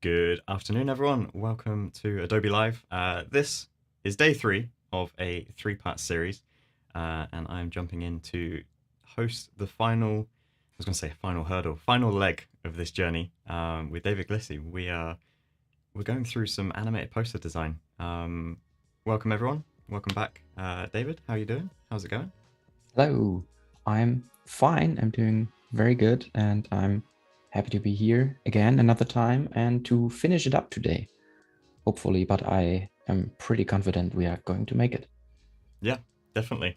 Good afternoon, everyone. Welcome to Adobe Live. This is day 3 of a 3-part series, and I'm jumping in to host the final, I was going to say final hurdle, final leg of this journey with David Glissy. We're going through some animated poster design. Welcome, everyone. Welcome back. David, how are you doing? How's it going? Hello, I'm fine. I'm doing very good, and I'm happy to be here again another time and to finish it up today, hopefully. But I am pretty confident we are going to make it. Yeah, definitely.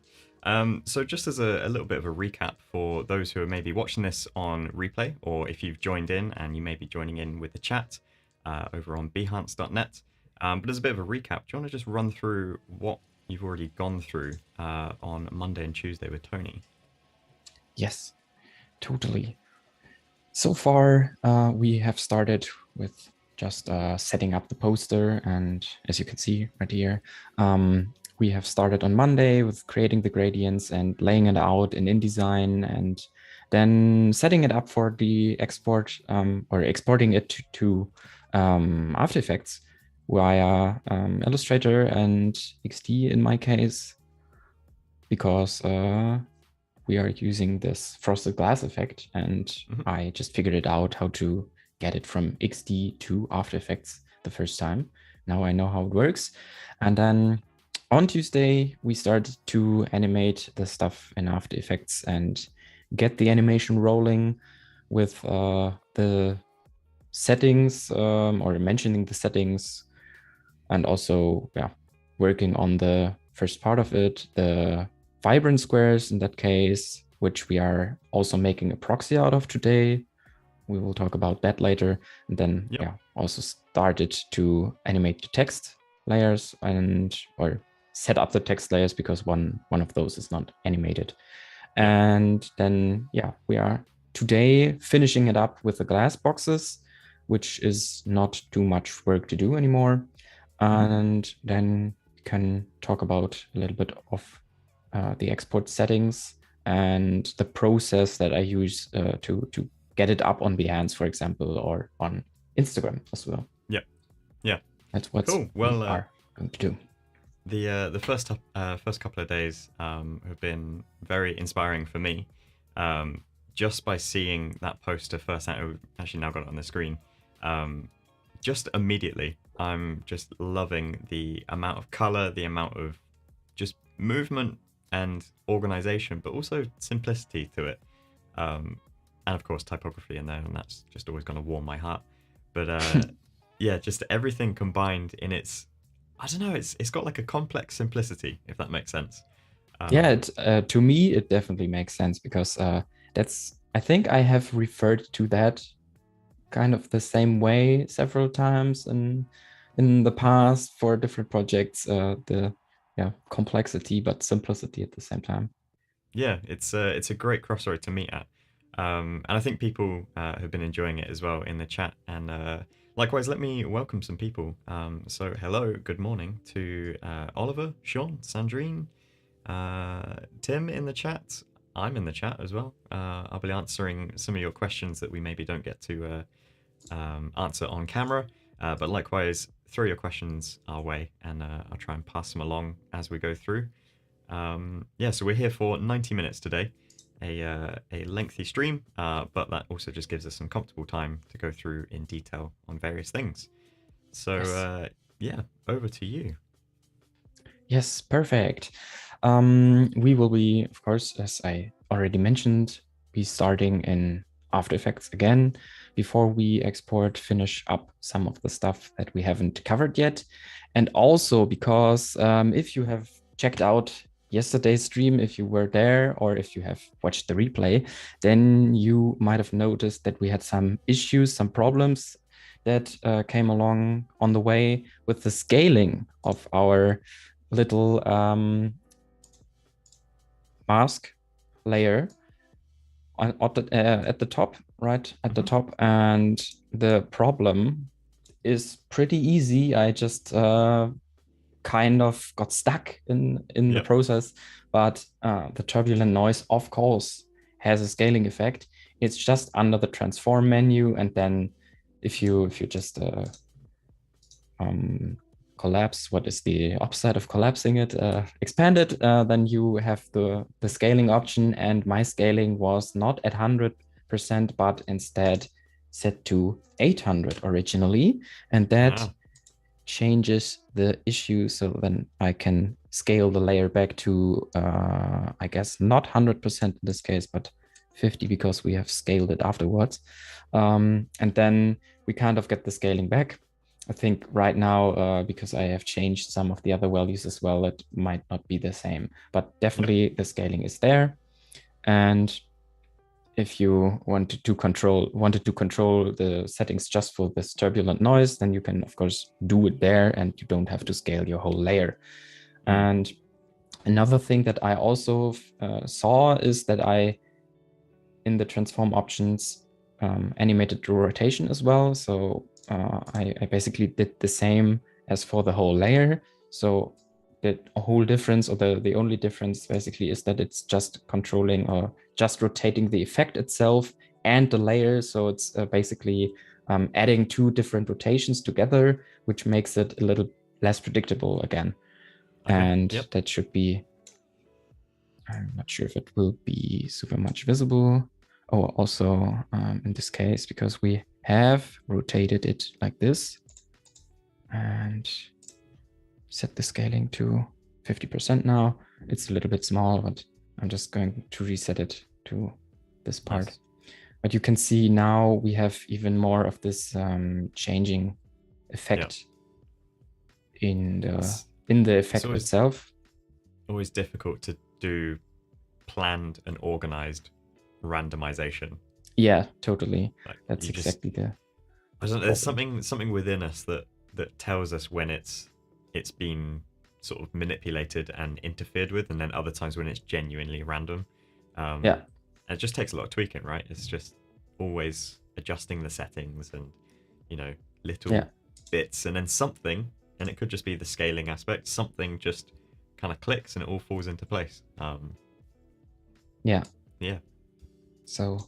So just as a little bit of a recap for those who are maybe watching this on replay, or if you've joined in and you may be joining in with the chat over on behance.net. But as a bit of a recap, do you want to just run through what you've already gone through on Monday and Tuesday with Tony? Yes, totally. So far, we have started with just setting up the poster, and as you can see right here, we have started on Monday with creating the gradients and laying it out in InDesign, and then setting it up for the export or exporting it to After Effects via Illustrator and XD in my case, because we are using this frosted glass effect, and I just figured it out how to get it from XD to After Effects the first time. Now I know how it works. And then on Tuesday, we started to animate the stuff in After Effects and get the animation rolling with the settings or mentioning the settings, and also working on the first part of it, the vibrant squares in that case, which we are also making a proxy out of today. We will talk about that later. And then also started to animate the text layers or set up the text layers, because one of those is not animated. And then we are today finishing it up with the glass boxes, which is not too much work to do anymore. And then we can talk about a little bit of the export settings and the process that I use to get it up on Behance, for example, or on Instagram as well. Yeah. That's what cool. we are going to do. The first couple of days have been very inspiring for me. Just by seeing that poster first, I've actually now got it on the screen. Just immediately, I'm just loving the amount of color, the amount of just movement and organization, but also simplicity to it. And of course, typography in there, and that's just always going to warm my heart. But just everything combined in its, I don't know, it's got like a complex simplicity, if that makes sense. To me, it definitely makes sense, because I think I have referred to that kind of the same way several times in the past for different projects, the complexity but simplicity at the same time. Yeah, it's a great crossroad to meet at, and I think people have been enjoying it as well in the chat. And likewise, let me welcome some people. So hello, good morning to Oliver, Sean, Sandrine, Tim in the chat. I'm in the chat as well. I'll be answering some of your questions that we maybe don't get to answer on camera, but likewise, throw your questions our way, and I'll try and pass them along as we go through. So we're here for 90 minutes today, a lengthy stream, but that also just gives us some comfortable time to go through in detail on various things. So over to you. Yes, perfect. We will be, of course, as I already mentioned, be starting in After Effects again before we finish up some of the stuff that we haven't covered yet. And also because if you have checked out yesterday's stream, if you were there, or if you have watched the replay, then you might have noticed that we had some issues, some problems that came along on the way with the scaling of our little mask layer at the top, right at the top. And the problem is pretty easy. I just kind of got stuck in the process, but the turbulent noise, of course, has a scaling effect. It's just under the transform menu, and then if you just collapse, what is the opposite of collapsing it? Expand it, then you have the scaling option, and my scaling was not at 100%, but instead set to 800 originally, and that changes the issue. So then I can scale the layer back to, I guess, not 100% in this case, but 50 because we have scaled it afterwards. And then we kind of get the scaling back. I think right now, because I have changed some of the other values as well, it might not be the same, but definitely the scaling is there. And if you wanted to control the settings just for this turbulent noise, then you can of course do it there, and you don't have to scale your whole layer. And another thing that I also saw is that I, in the transform options, animated the rotation as well. So I basically did the same as for the whole layer. So the whole difference, or the only difference basically, is that it's just controlling or just rotating the effect itself and the layer. So it's basically adding two different rotations together, which makes it a little less predictable again. Okay. And that should be, I'm not sure if it will be super much visible. Oh, also in this case, because we have rotated it like this and set the scaling to 50% now. It's a little bit small, but I'm just going to reset it to this part. Nice. But you can see now we have even more of this changing effect in the effect itself. Always difficult to do planned and organized randomization. Yeah, totally. Like, that's exactly the. I don't know. There's something within us that tells us when it's been sort of manipulated and interfered with, and then other times when it's genuinely random. And it just takes a lot of tweaking, right? It's just always adjusting the settings and, little bits, and then something, and it could just be the scaling aspect, something just kind of clicks and it all falls into place. Yeah. Yeah. So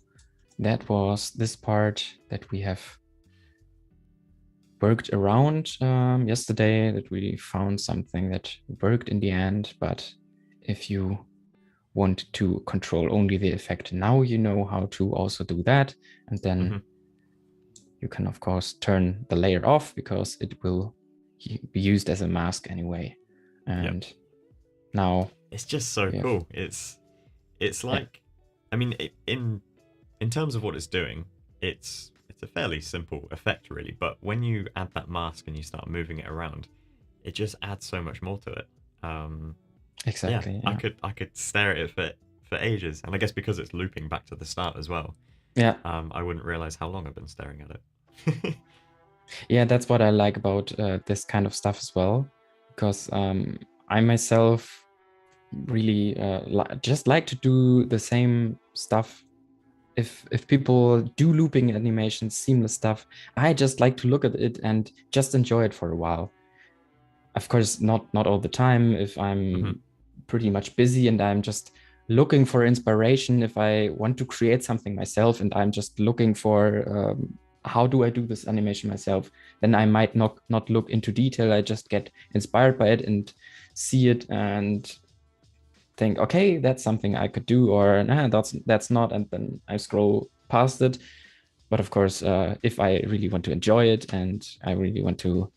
that was this part that we have worked around yesterday, that we found something that worked in the end. But if you want to control only the effect, now you know how to also do that. And then you can, of course, turn the layer off because it will be used as a mask anyway. And now it's just so cool. It's like, I mean, in terms of what it's doing, it's a fairly simple effect, really. But when you add that mask and you start moving it around, it just adds so much more to it. Exactly. Yeah. I could stare at it for ages, and I guess because it's looping back to the start as well. Yeah. I wouldn't realize how long I've been staring at it. Yeah, that's what I like about this kind of stuff as well, because I myself really just like to do the same stuff. If people do looping animations, seamless stuff, I just like to look at it and just enjoy it for a while. Of course, not all the time. If I'm pretty much busy and I'm just looking for inspiration, if I want to create something myself and I'm just looking for how do I do this animation myself, then I might not look into detail. I just get inspired by it and see it and think, okay, that's something I could do, or nah, that's not, and then I scroll past it. But of course, if I really want to enjoy it and I really want to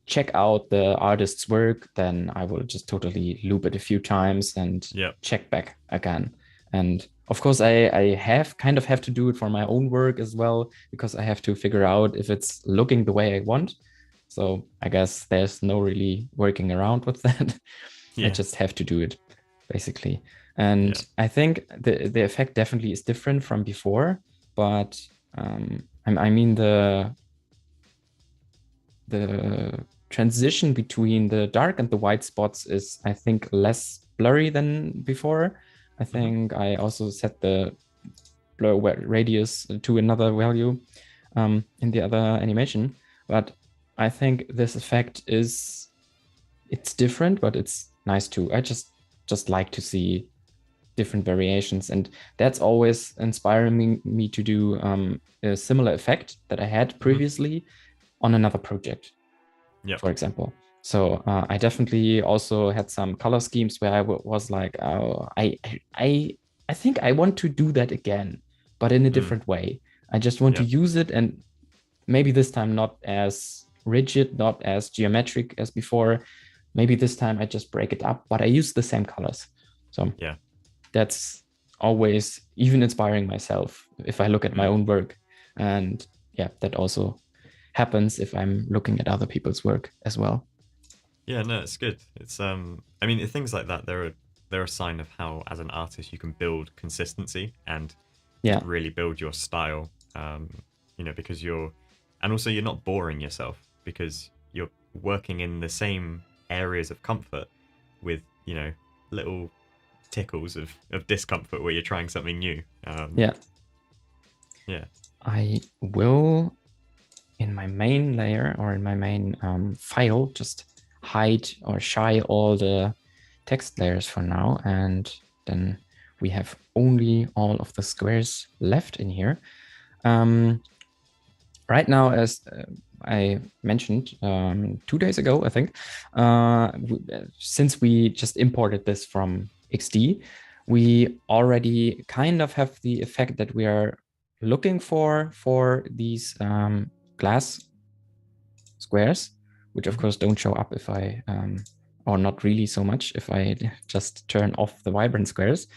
check out the artist's work, then I will just totally loop it a few times and check back again. And of course, I have to do it for my own work as well, because I have to figure out if it's looking the way I want. So I guess there's no really working around with that. I just have to do it, basically. And I think the effect definitely is different from before, but I mean the transition between the dark and the white spots is, I think, less blurry than before. I think I also set the blur radius to another value in the other animation, but I think this effect it's different, but it's nice too. I just like to see different variations. And that's always inspiring me to do a similar effect that I had previously on another project, for example. So I definitely also had some color schemes where I was like, oh, I think I want to do that again, but in a different way. I just want to use it, and maybe this time not as rigid, not as geometric as before. Maybe this time I just break it up, but I use the same colors. So Yeah. that's always even inspiring myself if I look at my own work. And yeah, that also happens if I'm looking at other people's work as well. Yeah, no, it's good. It's I mean, things like that, they're a sign of how, as an artist, you can build consistency and just Yeah. really build your style. You know, because and also you're not boring yourself because you're working in the same areas of comfort with, you know, little tickles of discomfort where you're trying something new. Yeah. Yeah. I will, in my main layer or in my main file, just hide or shy all the text layers for now. And then we have only all of the squares left in here. Right now, as I mentioned 2 days ago, I think, since we just imported this from XD, we already kind of have the effect that we are looking for these glass squares, which of course don't show up if I, or not really so much if I just turn off the vibrant squares.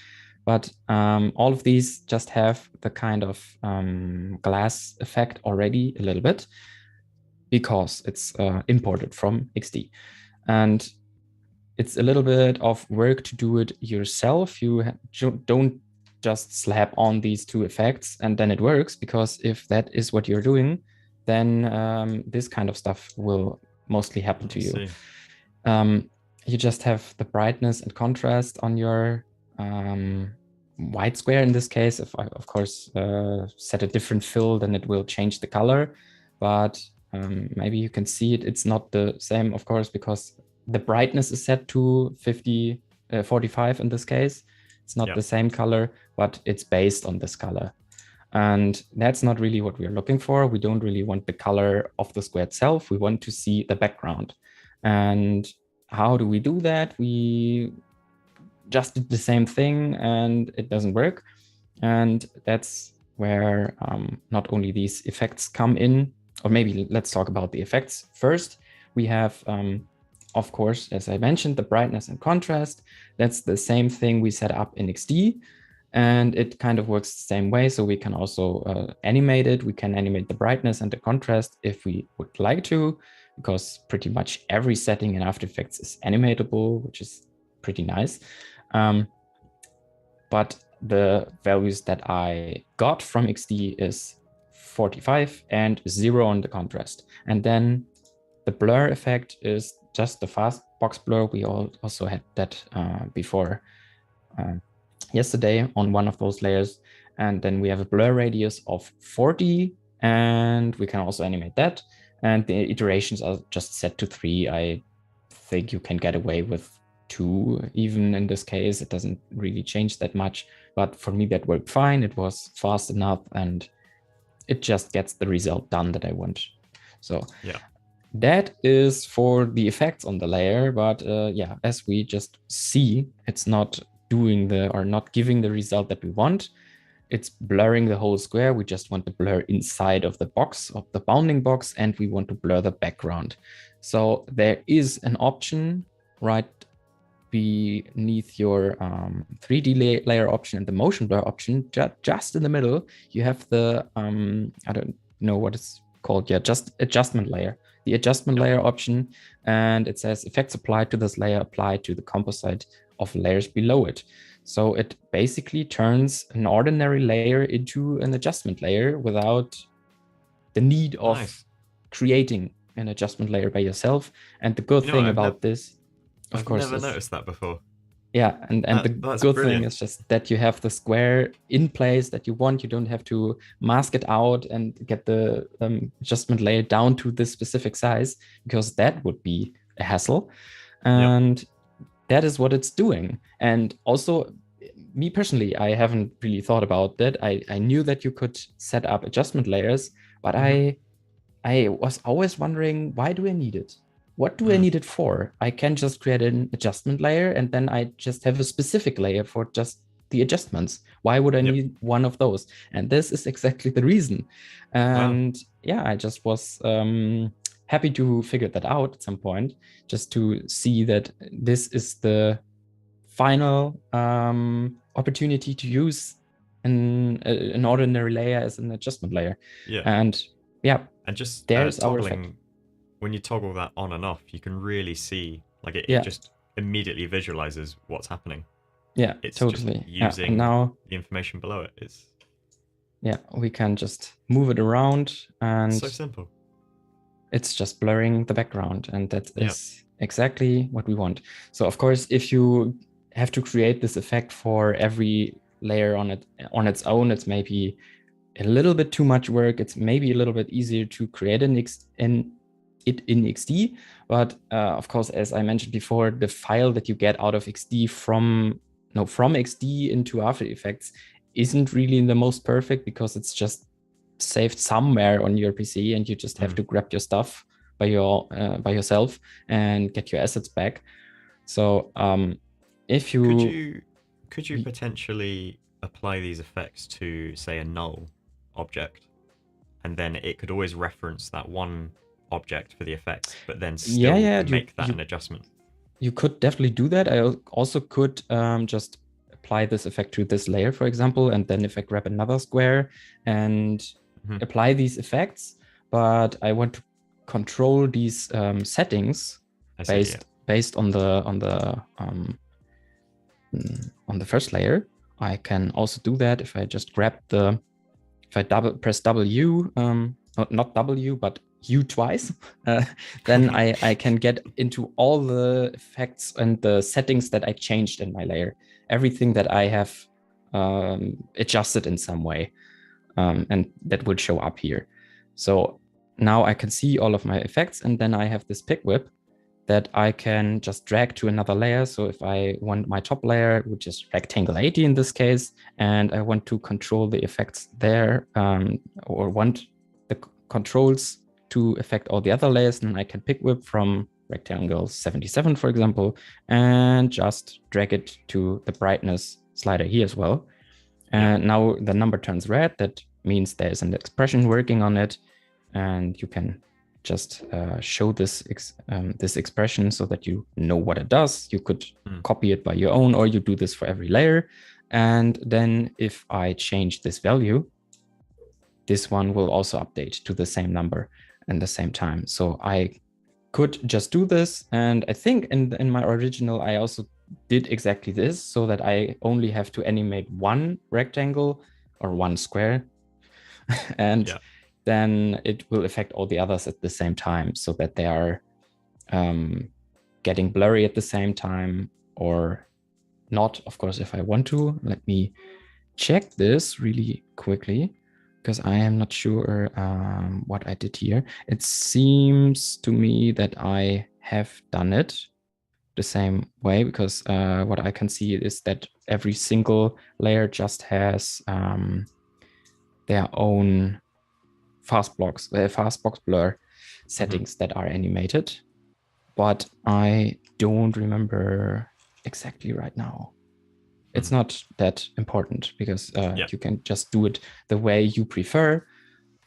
But all of these just have the kind of glass effect already a little bit because it's imported from XD. And it's a little bit of work to do it yourself. You don't just slap on these two effects and then it works, because if that is what you're doing, then this kind of stuff will mostly happen to you. You just have the brightness and contrast on your white square. In this case, if I, of course, set a different fill, then it will change the color. But maybe you can see it. It's not the same, of course, because the brightness is set to 45 in this case. It's not the same color, but it's based on this color. And that's not really what we're looking for. We don't really want the color of the square itself. We want to see the background. And how do we do that? We just did the same thing and it doesn't work. And that's where not only these effects come in, or maybe let's talk about the effects first. We have, of course, as I mentioned, the brightness and contrast. That's the same thing we set up in XD. And it kind of works the same way. So we can also animate it. We can animate the brightness and the contrast if we would like to, because pretty much every setting in After Effects is animatable, which is pretty nice. But the values that I got from XD is 45 and 0 on the contrast. And then the blur effect is just the fast box blur. We also had that before yesterday on one of those layers. And then we have a blur radius of 40, and we can also animate that. And the iterations are just set to 3. I think you can get away with 2 even in this case. It doesn't really change that much, but for me that worked fine. It was fast enough and it just gets the result done that I want. So yeah, that is for the effects on the layer. But yeah, as we just see, it's not doing or not giving the result that we want. It's blurring the whole square. We just want to blur inside of the box, of the bounding box, and we want to blur the background. So there is an option right beneath your 3D layer option and the motion blur option. Just in the middle, you have the, I don't know what it's called yet, just adjustment layer. The adjustment layer option, and it says effects applied to this layer apply to the composite of layers below it. So it basically turns an ordinary layer into an adjustment layer without the need of creating an adjustment layer by yourself. And the good thing about this, of course, I've never noticed that before. Yeah, and the good thing is just that you have the square in place that you want. You don't have to mask it out and get the adjustment layer down to this specific size, because that would be a hassle. And that is what it's doing. And also, me personally, I haven't really thought about that. I knew that you could set up adjustment layers, but I was always wondering, why do I need it? What do I need it for? I can just create an adjustment layer and then I just have a specific layer for just the adjustments. Why would I need one of those? And this is exactly the reason. And yeah, I just was happy to figure that out at some point, just to see that this is the final opportunity to use an ordinary layer as an adjustment layer. Yeah. And yeah, and just there's our effect. toggling, when you toggle that on and off, you can really see, like, it just immediately visualizes what's happening. Yeah, It's totally. just using and now the information below it. It's we can just move it around, and so simple. It's just blurring the background, and that is exactly what we want. So of course, if you have to create this effect for every layer on its own, it's maybe a little bit too much work. It's maybe a little bit easier to create in XD, but of course, as I mentioned before, the file that you get out of XD from XD into After Effects isn't really the most perfect, because it's just saved somewhere on your PC, and you just have to grab your stuff by yourself and get your assets back. So if you could you potentially apply these effects to, say, a null object, and then it could always reference that one object for the effect, but then still make that an adjustment? You could definitely do that. I also could just apply this effect to this layer, for example, and then if I grab another square and apply these effects, but I want to control these settings based on the first layer. I can also do that if I just grab if I press W, not W, but U twice, then I can get into all the effects and the settings that I changed in my layer, everything that I have adjusted in some way, and that will show up here. So now I can see all of my effects, and then I have this pick whip that I can just drag to another layer. So if I want my top layer, which is rectangle 80 in this case, and I want to control the effects there, or want the controls to affect all the other layers, then I can pick whip from rectangle 77, for example, and just drag it to the brightness slider here as well. And now the number turns red. That means there's an expression working on it, and you can just show this expression so that you know what it does. You could copy it by your own, or you do this for every layer. And then if I change this value, this one will also update to the same number at the same time. So I could just do this. And I think in my original, I also did exactly this, so that I only have to animate one rectangle or one square. And then it will affect all the others at the same time, so that they are getting blurry at the same time or not. Of course, if I want to, let me check this really quickly, because I am not sure what I did here. It seems to me that I have done it the same way, because what I can see is that every single layer just has their own fastbox blur settings that are animated, but I don't remember exactly right now. It's not that important, because you can just do it the way you prefer.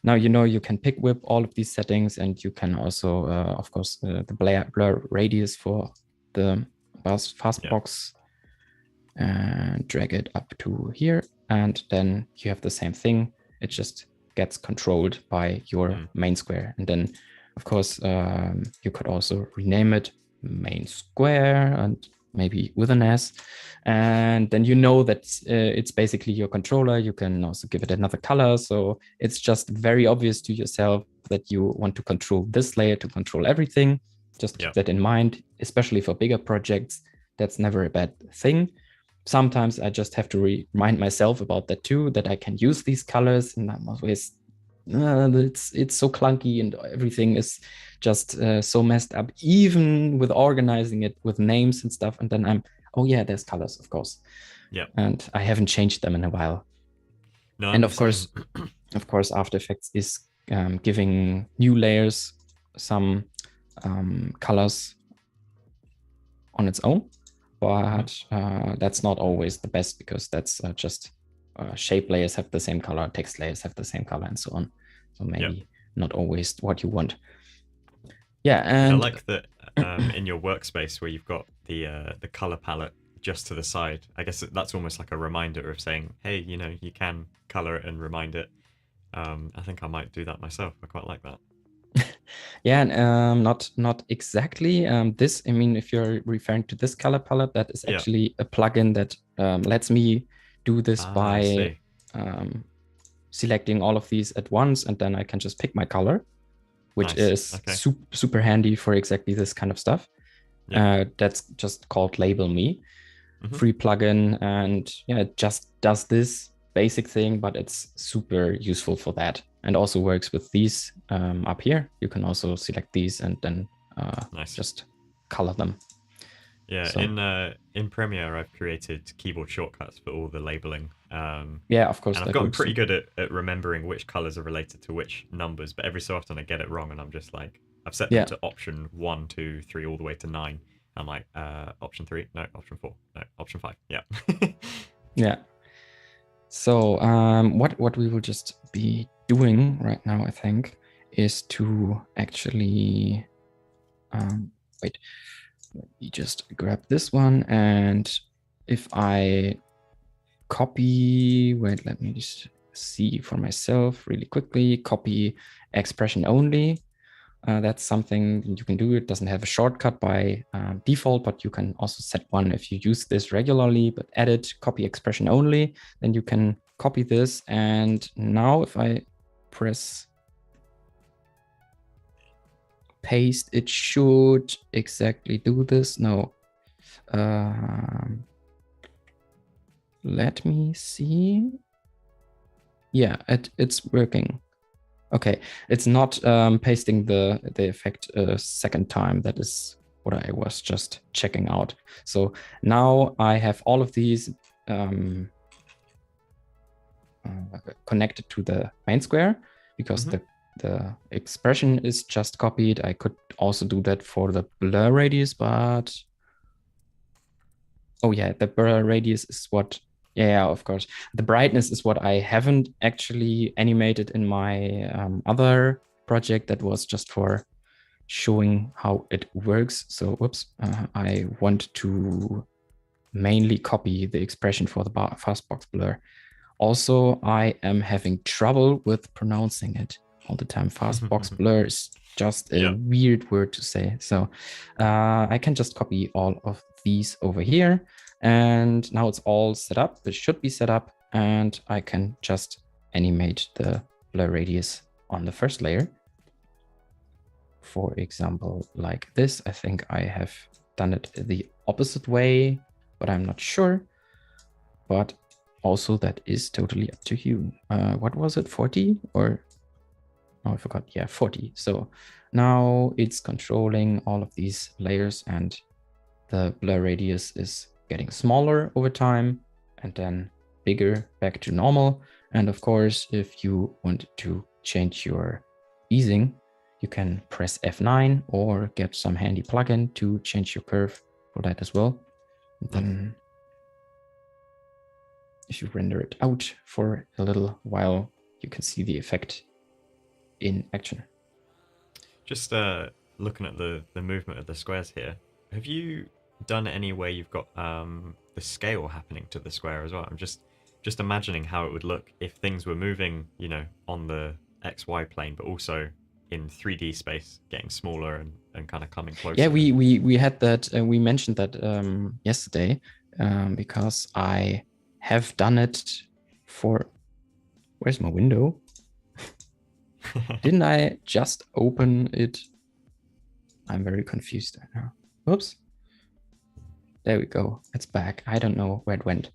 Now, you can pick whip all of these settings, and you can also, of course, the blur radius for the fastbox, and drag it up to here. And then you have the same thing. It just gets controlled by your main square. And then, of course, you could also rename it main square, and maybe with an S. And then you know that it's basically your controller. You can also give it another color. So it's just very obvious to yourself that you want to control this layer to control everything. Just keep that in mind, especially for bigger projects. That's never a bad thing. Sometimes I just have to remind myself about that too, that I can use these colors, and I'm always, it's so clunky and everything is just so messed up, even with organizing it with names and stuff. And then oh yeah, there's colors, of course. Yep. and I haven't changed them in a while. No, And I'm the same. of course, After Effects is giving new layers some colors on its own, Mhm. but that's not always the best, because that's just shape layers have the same color, text layers have the same color, and so on. So Yep. maybe not always what you want. Yeah, Yeah, I and like that in your workspace where you've got the color palette just to the side. I guess that's almost like a reminder of saying, hey, you know, you can color it and remind it. I think I might do that myself. I quite like that. yeah, and not exactly. This, I mean, if you're referring to this color palette, that is Yeah. actually a plugin that lets me do this Ah, I by see. selecting all of these at once, and then I can just pick my color, which Nice. is Okay. super handy for exactly this kind of stuff. Yeah. That's just called Label Me, Hmm. free plugin, and yeah, it just does this basic thing, but it's super useful for that, and also works with these up here. You can also select these and then Nice. just color them. Yeah, So in Premiere, I've created keyboard shortcuts for all the labeling, yeah, of course and I've that gotten works pretty too. good at remembering which colors are related to which numbers. But every so often, I get it wrong, and I'm just like, I've set them Yeah, to option 1, 2, 3, all the way to 9. I'm like, option 3, no, option 4, no, option 5. Yeah. yeah. So what we will just be doing right now, I think, is to actually wait. Let me just grab this one, and if I copy, wait, let me just see for myself really quickly, copy expression only. That's something you can do. It doesn't have a shortcut by default, but you can also set one if you use this regularly, but edit, copy expression only, then you can copy this. And now if I press paste, it should exactly do this. No. Let me see. Yeah, it's working. Okay, it's not pasting the effect a second time. That is what I was just checking out. So now I have all of these connected to the main square, because Hmm. the expression is just copied. I could also do that for the blur radius, but oh yeah, the blur radius is what, yeah, of course. The brightness is what I haven't actually animated in my other project that was just for showing how it works. So whoops, I want to mainly copy the expression for the fastbox blur. Also, I am having trouble with pronouncing it all the time. Fastbox blur is just a Yeah. weird word to say. So I can just copy all of these over here. And now it's all set up. This should be set up. And I can just animate the blur radius on the first layer. For example, like this. I think I have done it the opposite way, but I'm not sure. But also that is totally up to you. What was it, 40 or, oh, I forgot. Yeah, 40. So now it's controlling all of these layers, and the blur radius is getting smaller over time and then bigger back to normal. And of course, if you want to change your easing, you can press F9 or get some handy plugin to change your curve for that as well. And Nice. then if you render it out for a little while, you can see the effect in action. Just looking at the movement of the squares here, have you done any way you've got the scale happening to the square as well? I'm just imagining how it would look if things were moving, you know, on the XY plane, but also in 3D space, getting smaller and kind of coming Yeah, closer. we had that. We mentioned that yesterday because I have done it for. Where's my window? Didn't I just open it? I'm very confused right now. Oops. There we go. It's back. I don't know where it went.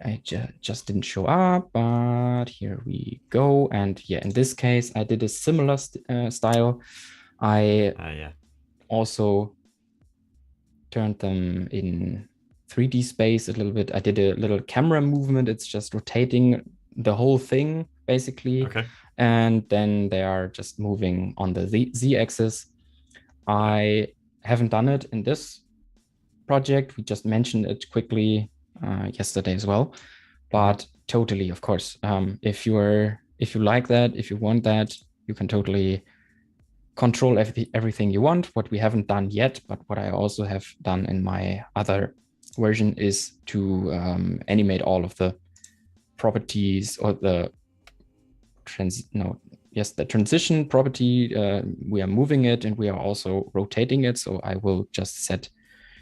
I just didn't show up, but here we go. And yeah, in this case, I did a similar style. I Yeah. also turned them in 3D space a little bit. I did a little camera movement. It's just rotating the whole thing basically. Okay. And then they are just moving on the Z axis. Yeah. I haven't done it in this project. We just mentioned it quickly yesterday as well, but totally, of course, if you like that, if you want that, you can totally control everything you want. What we haven't done yet, but what I also have done in my other version is to animate all of the properties or the the transition property. We are moving it and we are also rotating it. So I will just set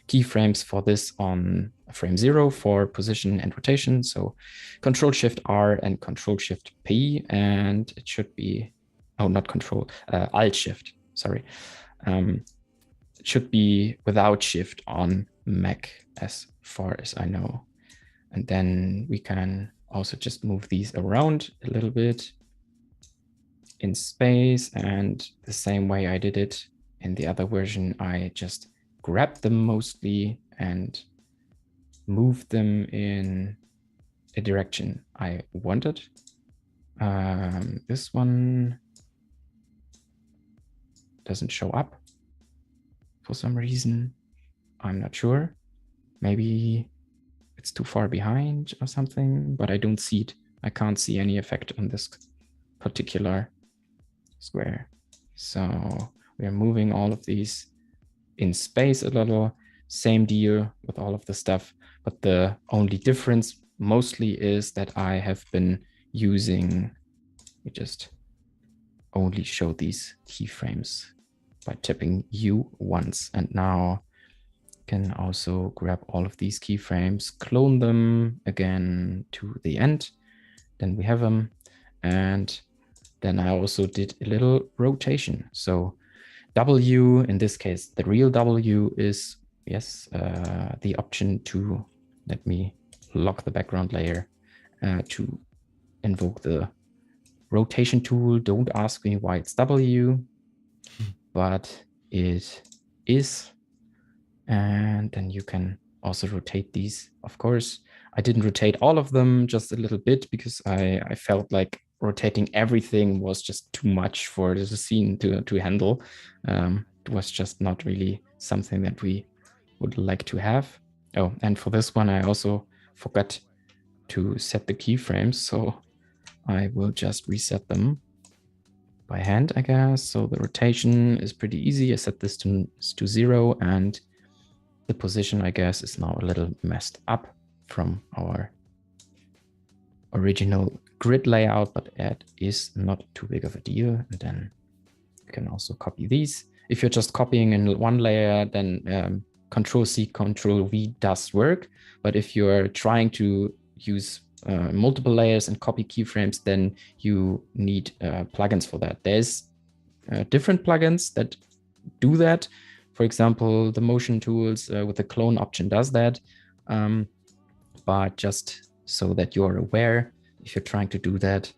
keyframes for this on frame 0 for position and rotation. So Control Shift R and Control Shift P, and it should be, oh, not Control, Alt Shift, sorry. It should be without Shift on Mac as far as I know. And then we can also just move these around a little bit in space, and the same way I did it in the other version, I just grabbed them mostly and moved them in a direction I wanted. This one doesn't show up for some reason. I'm not sure. Maybe it's too far behind or something, but I don't see it. I can't see any effect on this particular square. So we are moving all of these in space a little. Same deal with all of the stuff, but the only difference mostly is that I have been using, we just only show these keyframes by tapping U once, and now can also grab all of these keyframes, clone them again to the end, then we have them, and then I also did a little rotation. So W, in this case, the real W is, yes, the option to, let me lock the background layer, to invoke the rotation tool. Don't ask me why it's W, but it is. And then you can also rotate these. Of course, I didn't rotate all of them, just a little bit, because I felt like rotating everything was just too much for the scene to handle. It was just not really something that we would like to have. Oh, and for this one, I also forgot to set the keyframes, so I will just reset them by hand, I guess. So the rotation is pretty easy. I set this to 0, and the position, I guess, is now a little messed up from our original grid layout, but it is not too big of a deal. And then you can also copy these. If you're just copying in one layer, then Control-C, Control-V does work. But if you're trying to use multiple layers and copy keyframes, then you need plugins for that. There's different plugins that do that. For example, the motion tools with the clone option does that. But just so that you're aware, if you're trying to do that,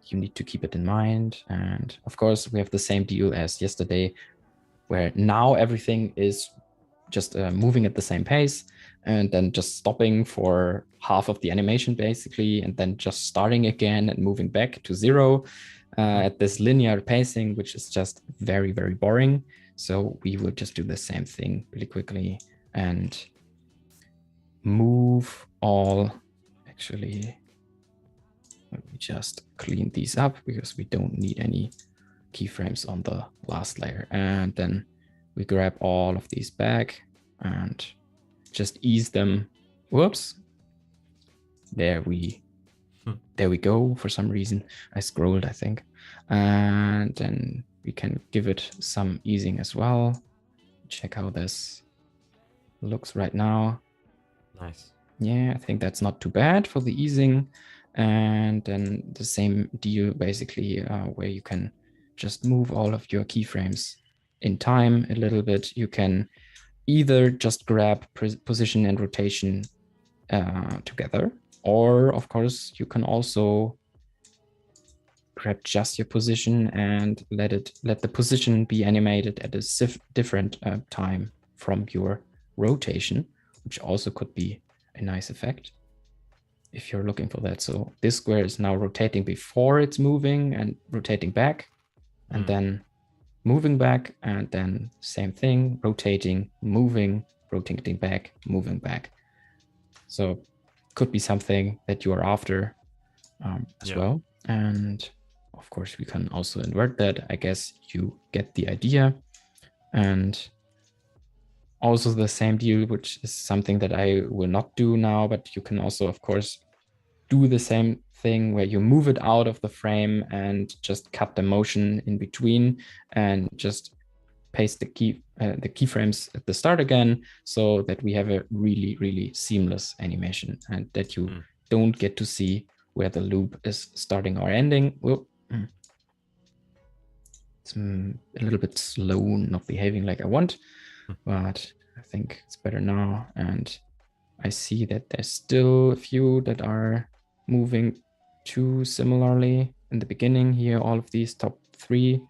you need to keep it in mind. And of course, we have the same deal as yesterday, where now everything is just moving at the same pace, and then just stopping for half of the animation, basically, and then just starting again and moving back to 0 at this linear pacing, which is just very, very boring. So we will just do the same thing really quickly and move all, actually, let me just clean these up because we don't need any keyframes on the last layer. And then we grab all of these back and just ease them. Whoops. There we go. For some reason, I scrolled, I think. And then we can give it some easing as well. Check how this looks right now. Nice. Yeah, I think that's not too bad for the easing. And then the same deal, basically, where you can just move all of your keyframes in time a little bit. You can either just grab position and rotation together, or of course you can also grab just your position and let the position be animated at a different time from your rotation, which also could be a nice effect if you're looking for that. So this square is now rotating before it's moving and rotating back, and then moving back, and then same thing, rotating, moving, rotating back, moving back. So could be something that you are after as well. And of course, we can also invert that. I guess you get the idea. And also the same deal, which is something that I will not do now, but you can also, of course, do the same thing where you move it out of the frame and just cut the motion in between and just paste the keyframes at the start again, so that we have a really, really seamless animation and that you don't get to see where the loop is starting or ending. Well, it's a little bit slow, not behaving like I want, but I think it's better now. And I see that there's still a few that are moving too similarly in the beginning here. All of these top 3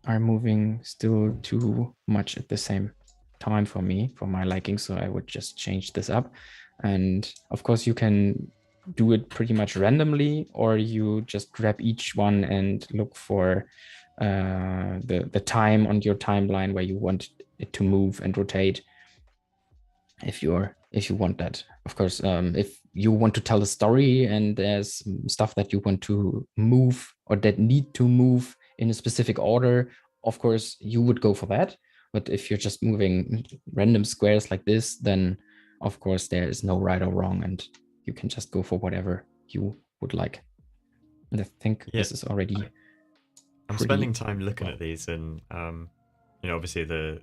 are moving still too much at the same time for me, for my liking. So I would just change this up. And of course you can do it pretty much randomly, or you just grab each one and look for the time on your timeline where you want it to move and rotate, if you want that. Of course, if you want to tell a story and there's stuff that you want to move or that need to move in a specific order, of course you would go for that. But if you're just moving random squares like this, then of course there is no right or wrong, and you can just go for whatever you would like. And I think this is already I'm spending time looking at these, and obviously the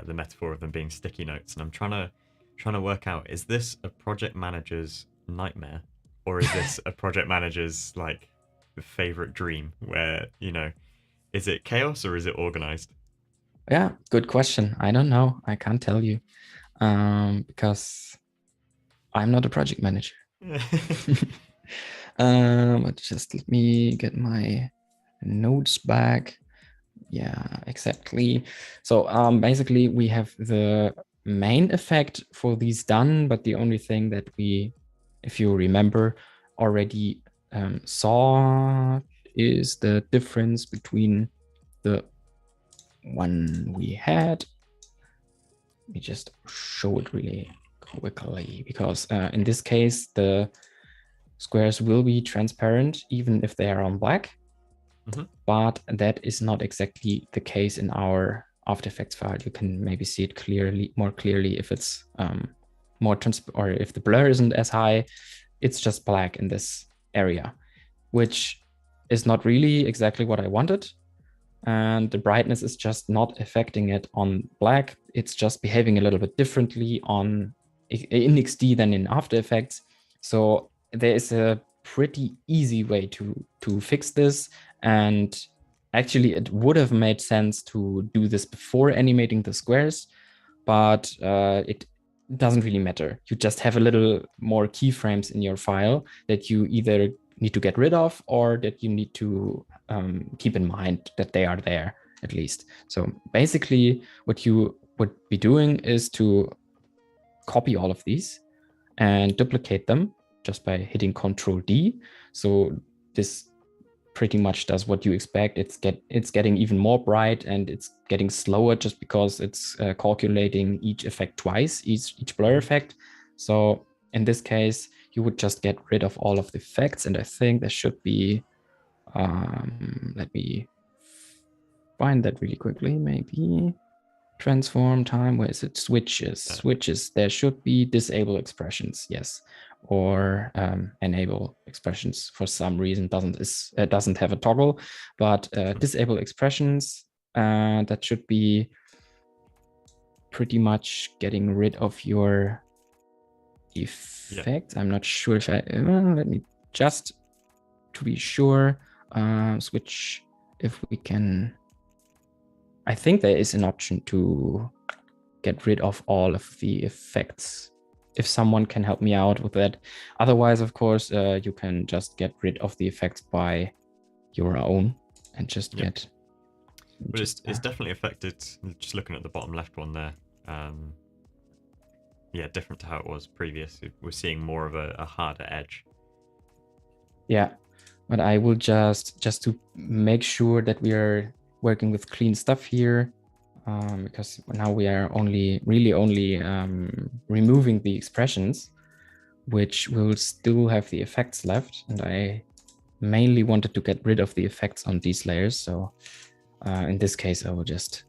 metaphor of them being sticky notes, and I'm trying to work out, is this a project manager's nightmare, or is this a project manager's like favorite dream, where is it chaos or is it organized? Yeah, good question. I don't know. I can't tell you, because I'm not a project manager. But just let me get my notes back. Yeah, exactly. So basically we have the main effect for these done, but the only thing that we, if you remember, already saw is the difference between the one we had. Let me just show it really quickly, because in this case the squares will be transparent even if they are on black. But that is not exactly the case in our After Effects file. You can maybe see it more clearly if it's more or if the blur isn't as high. It's just black in this area, which is not really exactly what I wanted. And the brightness is just not affecting it on black. It's just behaving a little bit differently in XD than in After Effects. So there is a pretty easy way to fix this. And actually, it would have made sense to do this before animating the squares, but it doesn't really matter. You just have a little more keyframes in your file that you either need to get rid of, or that you need to keep in mind that they are there at least. So basically, what you would be doing is to copy all of these and duplicate them just by hitting Control D. So this pretty much does what you expect. It's getting even more bright, and it's getting slower just because it's calculating each effect twice, each blur effect. So in this case, you would just get rid of all of the effects, and I think there should be, let me find that really quickly, maybe transform time, where is it? Switches, there should be disable expressions, yes, or enable expressions. For some reason doesn't have a toggle, but disable expressions, that should be pretty much getting rid of your effect. I'm not sure if let me just to be sure switch if we can. I think there is an option to get rid of all of the effects, if someone can help me out with that. Otherwise, of course, you can just get rid of the effects by your own and just get. But it's definitely affected. Just looking at the bottom left one there, Um, yeah, different to how it was previous. We're seeing more of a harder edge. Yeah, but I will just to make sure that we are working with clean stuff here, because now we are really only removing the expressions, which will still have the effects left. And I mainly wanted to get rid of the effects on these layers. So in this case, I will just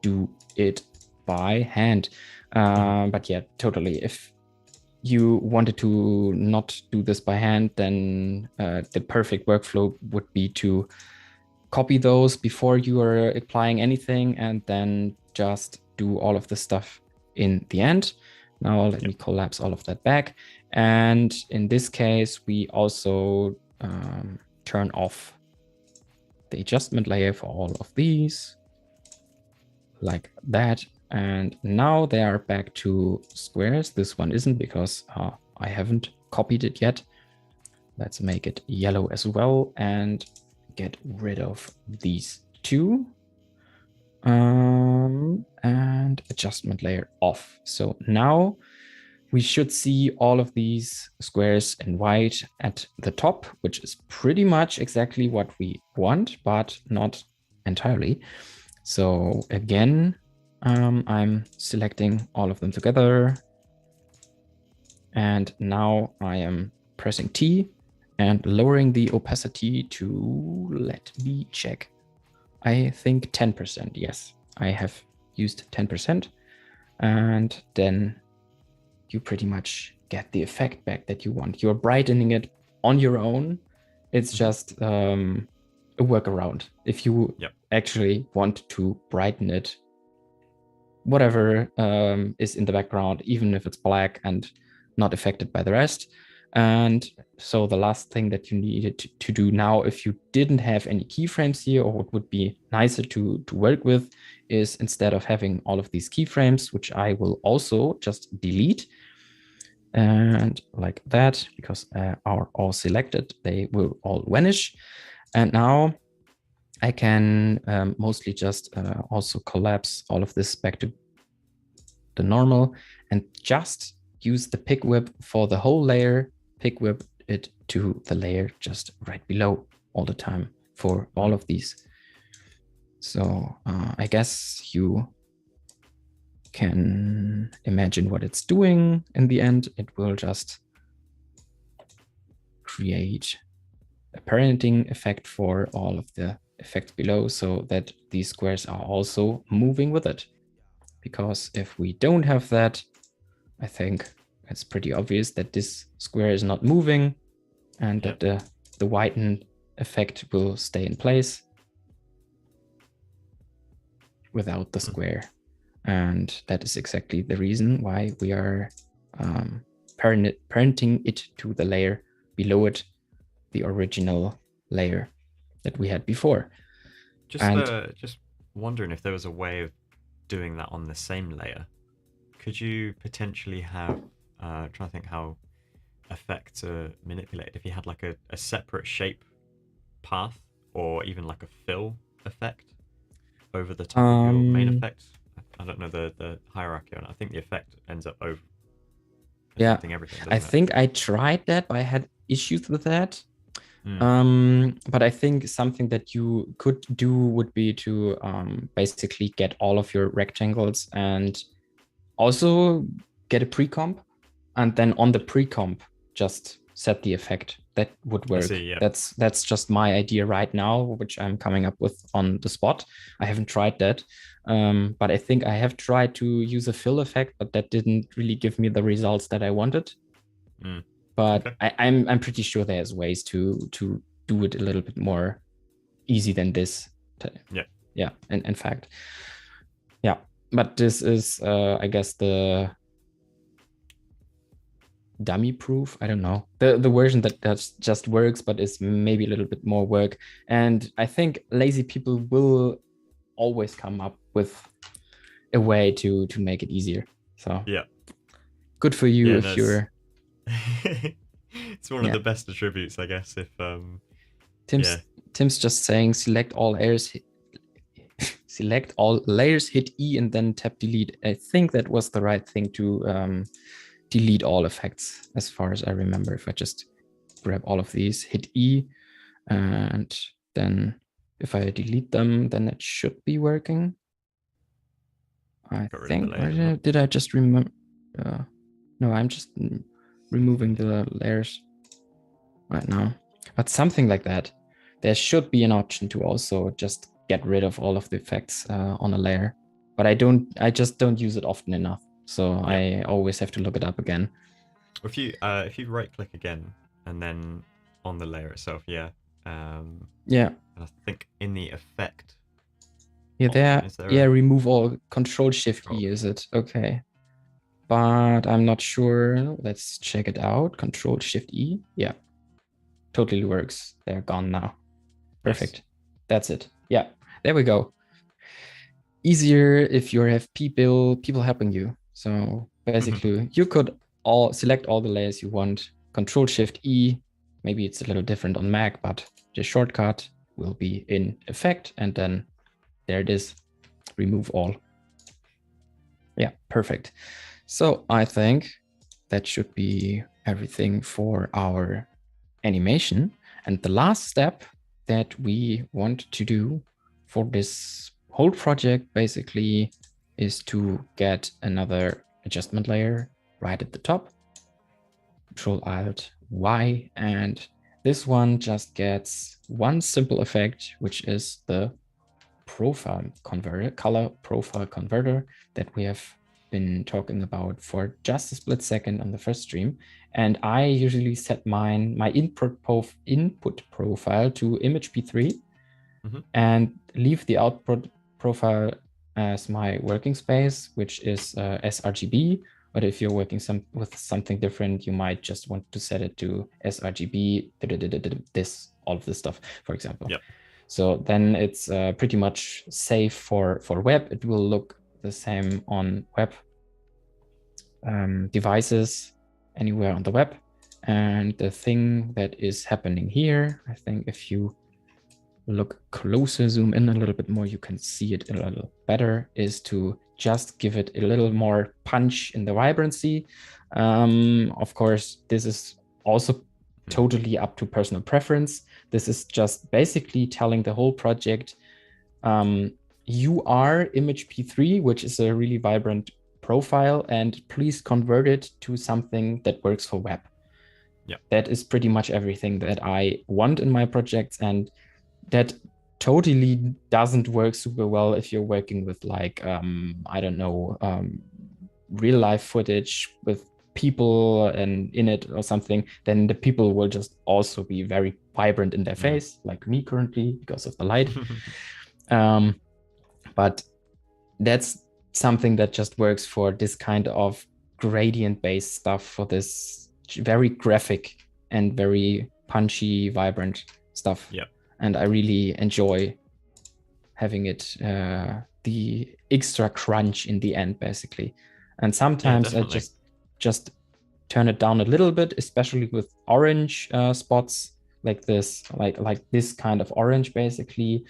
do it by hand. But yeah, totally. If you wanted to not do this by hand, then the perfect workflow would be to copy those before you are applying anything and then just do all of the stuff in the end. Now let me collapse all of that back. And in this case, we also turn off the adjustment layer for all of these like that. And now they are back to squares. This one isn't because I haven't copied it yet. Let's make it yellow as well and get rid of these two. And adjustment layer off. So now we should see all of these squares in white at the top, which is pretty much exactly what we want, but not entirely. So again, I'm selecting all of them together. And now I am pressing T and lowering the opacity to, let me check. I think 10%, yes. I have used 10%. And then you pretty much get the effect back that you want. You're brightening it on your own. It's just a workaround. If you actually want to brighten it, whatever is in the background, even if it's black and not affected by the rest. And so the last thing that you needed to do now, if you didn't have any keyframes here, or what would be nicer to work with, is instead of having all of these keyframes, which I will also just delete, and like that, because are all selected, they will all vanish. And now I can mostly just also collapse all of this back to the normal and just use the pick whip for the whole layer, pick whip it to the layer just right below all the time for all of these. So I guess you can imagine what it's doing in the end. It will just create a parenting effect for all of the effects below so that these squares are also moving with it. Because if we don't have that, I think it's pretty obvious that this square is not moving and that the whiten effect will stay in place without the square. And that is exactly the reason why we are parenting it to the layer below it, the original layer that we had before. Just wondering if there was a way of doing that on the same layer. Could you potentially have, trying to think how effects are manipulated, if you had like a separate shape path or even like a fill effect over the top of your main effect? I don't know the hierarchy on it. I think the effect ends up over affecting everything. I think I tried that, but I had issues with that. But I think something that you could do would be to basically get all of your rectangles and also get a pre-comp, and then on the pre-comp just set the effect. That would work. See, That's just my idea right now, which I'm coming up with on the spot. I haven't tried that, but I think I have tried to use a fill effect, but that didn't really give me the results that I wanted. But I'm pretty sure there's ways to do it a little bit more easy than this. Yeah. And in fact, yeah. But this is, I guess, the dummy proof. I don't know, the version that just works, but is maybe a little bit more work. And I think lazy people will always come up with a way to make it easier. So good for you if you're. It's one of the best attributes, I guess. If Tim's just saying select all layers select all layers, hit E, and then tap delete. I think that was the right thing to delete all effects, as far as I remember. If I just grab all of these, hit E, and then if I delete them, then it should be working. I Got rid of the think, layers. or did I just remember? No, I'm just removing the layers right now. But something like that. There should be an option to also just get rid of all of the effects on a layer. But I just don't use it often enough. So Yeah. I always have to look it up again. If you right click again and then on the layer itself, yeah. Yeah. And I think in the effect Yeah, option, there. is there Yeah, a remove all. Control Shift control? E, is it? Okay. But I'm not sure. Let's check it out. Control Shift E. Yeah. Totally works. They're gone now. Perfect. Nice. That's it. Yeah. There we go. Easier if you have people helping you. So basically you could all select all the layers you want. Control Shift E. Maybe it's a little different on Mac, but the shortcut will be in effect. And then there it is. Remove all. Yeah, perfect. So I think that should be everything for our animation. And the last step that we want to do for this whole project basically is to get another adjustment layer right at the top. Control Alt Y, and this one just gets one simple effect, which is the profile converter, color profile converter that we have been talking about for just a split second on the first stream. And I usually set my input profile to image p3 and leave the output profile as my working space, which is sRGB. But if you're working with something different, you might just want to set it to sRGB, all of this stuff, for example. Yep. So then it's pretty much safe for web. It will look the same on web devices anywhere on the web. And the thing that is happening here, I think if you look closer, zoom in a little bit more, you can see it a little better, is to just give it a little more punch in the vibrancy. Of course, this is also totally up to personal preference. This is just basically telling the whole project, you are image p3, which is a really vibrant profile, and please convert it to something that works for web. Yeah, that is pretty much everything that I want in my projects, and that totally doesn't work super well if you're working with like I don't know, real life footage with people and in it or something. Then the people will just also be very vibrant in their face, like me currently because of the light. But that's something that just works for this kind of gradient based stuff, for this very graphic and very punchy, vibrant stuff. Yeah. And I really enjoy having it the extra crunch in the end, basically. And sometimes I just turn it down a little bit, especially with orange spots like this, like this kind of orange, basically.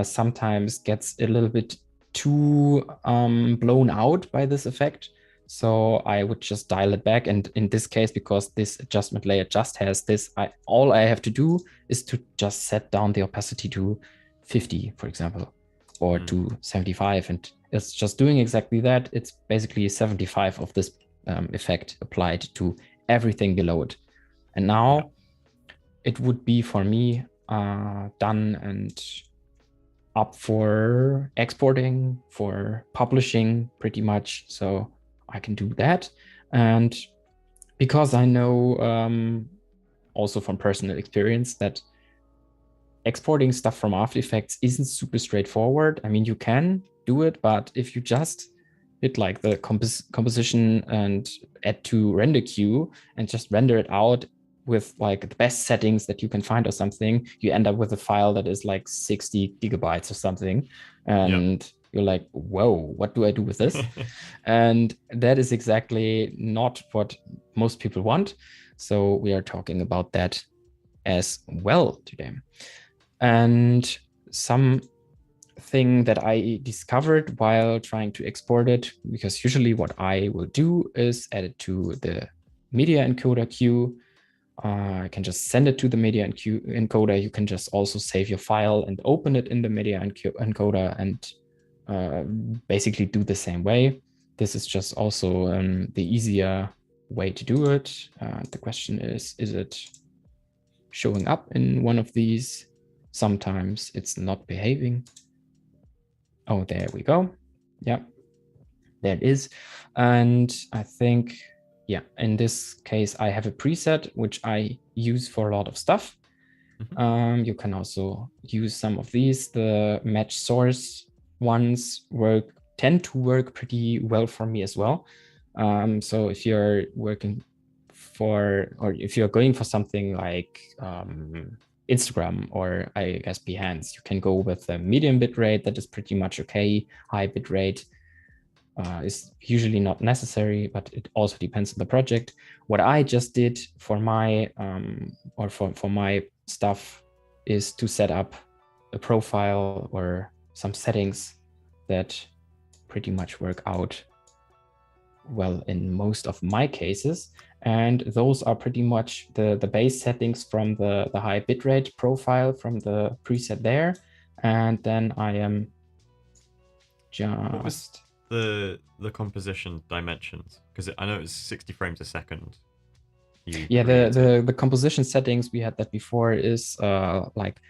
Sometimes gets a little bit too blown out by this effect. So I would just dial it back. And in this case, because this adjustment layer just has this, all I have to do is to just set down the opacity to 50, for example, or to 75. And it's just doing exactly that. It's basically 75 of this effect applied to everything below it. And now it would be for me done and up for exporting, for publishing pretty much. So I can do that. And because I know also from personal experience that exporting stuff from After Effects isn't super straightforward. I mean, you can do it, but if you just hit like the composition and add to render queue and just render it out with like the best settings that you can find or something, you end up with a file that is like 60 gigabytes or something. And you're like, whoa, what do I do with this? And that is exactly not what most people want. So we are talking about that as well today. And some thing that I discovered while trying to export it, because usually what I will do is add it to the media encoder queue. I can just send it to the media encoder. You can just also save your file and open it in the media encoder and basically do the same way. This is just also the easier way to do it. The question is it showing up in one of these? Sometimes it's not behaving. Oh, there we go. Yeah, there it is. And I think, yeah, in this case, I have a preset, which I use for a lot of stuff. You can also use some of these. The match source ones tend to work pretty well for me as well. So if you're working for, or if you're going for something like Instagram or I guess Behance, you can go with a medium bitrate that is pretty much okay. High bitrate is usually not necessary, but it also depends on the project. What I just did for my for my stuff is to set up a profile or some settings that pretty much work out well in most of my cases. And those are pretty much the base settings from the high bitrate profile from the preset there. And then I am just... What was the composition dimensions? Because I know it's 60 frames a second. Yeah, the composition settings, we had that before, is like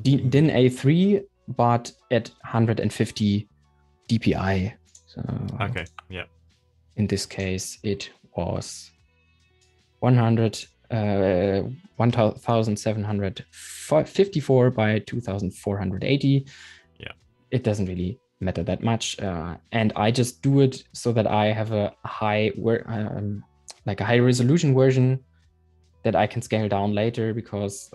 DIN A3, but at 150 dpi. So okay, yeah. In this case, it was 1754 by 2480. Yeah. It doesn't really matter that much. And I just do it so that I have a high like a high resolution version that I can scale down later, because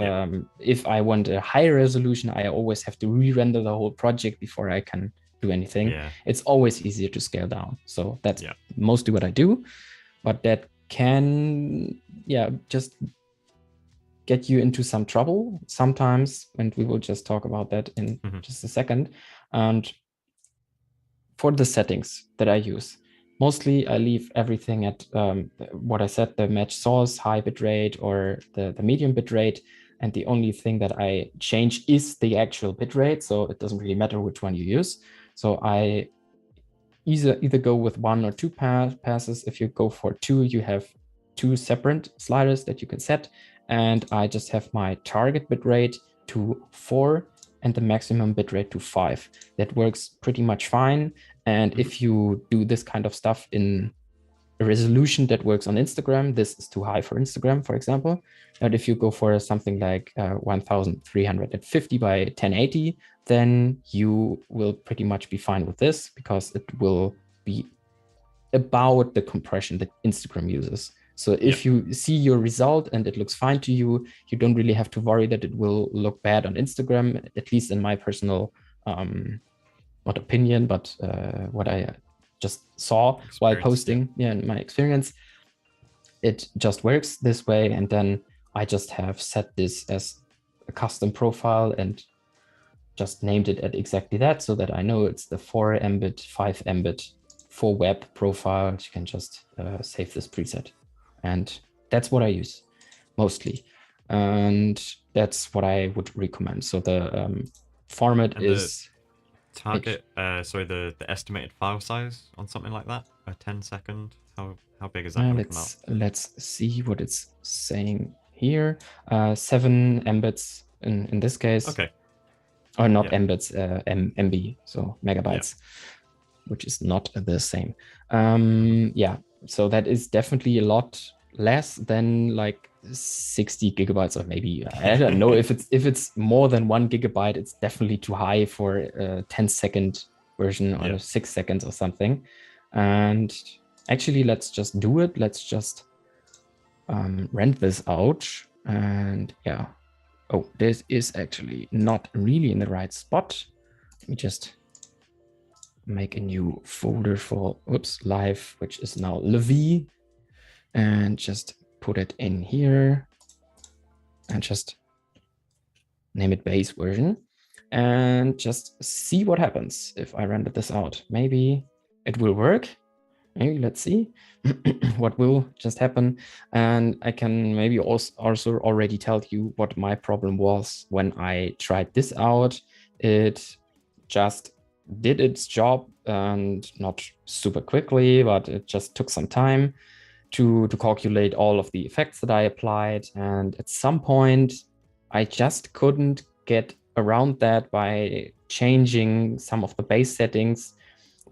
if I want a higher resolution, I always have to re-render the whole project before I can do anything. Yeah. It's always easier to scale down. So that's mostly what I do, but that can, just get you into some trouble sometimes. And we will just talk about that in just a second. And for the settings that I use, mostly I leave everything at what I said, the match source, high bitrate, or the medium bitrate. And the only thing that I change is the actual bitrate. So it doesn't really matter which one you use. So I either go with 1 or 2 passes. If you go for 2, you have 2 separate sliders that you can set. And I just have my target bitrate to 4 and the maximum bitrate to 5. That works pretty much fine. And if you do this kind of stuff in a resolution that works on Instagram, this is too high for Instagram, for example. But if you go for something like 1350 by 1080, then you will pretty much be fine with this, because it will be about the compression that Instagram uses. So if you see your result and it looks fine to you, you don't really have to worry that it will look bad on Instagram, at least in my personal, not opinion, but what I just saw while posting, in my experience. It just works this way. And then I just have set this as a custom profile and just named it at exactly that, so that I know it's the 4 mbit, 5 mbit for web profile. You can just save this preset. And that's what I use mostly. And that's what I would recommend. So the format is... target, sorry, the estimated file size on something like that, a 10-second, how big is that going to come out? Let's see what it's saying here. 7 mbits in this case. Okay. Or not mbits, MB, so megabytes, which is not the same. So that is definitely a lot less than like 60 gigabytes, or maybe, I don't know, if it's more than 1 gigabyte, it's definitely too high for a 10-second version, or 6 seconds or something. And actually, let's just do it. Let's just rent this out. And oh, this is actually not really in the right spot. Let me just make a new folder for live, which is now Levi, and just put it in here and just name it base version. and just see what happens if I render this out. Maybe it will work. Maybe let's see what will just happen. And I can maybe also already tell you what my problem was when I tried this out. It just did its job, and not super quickly, but it just took some time to calculate all of the effects that I applied. And at some point, I just couldn't get around that by changing some of the base settings,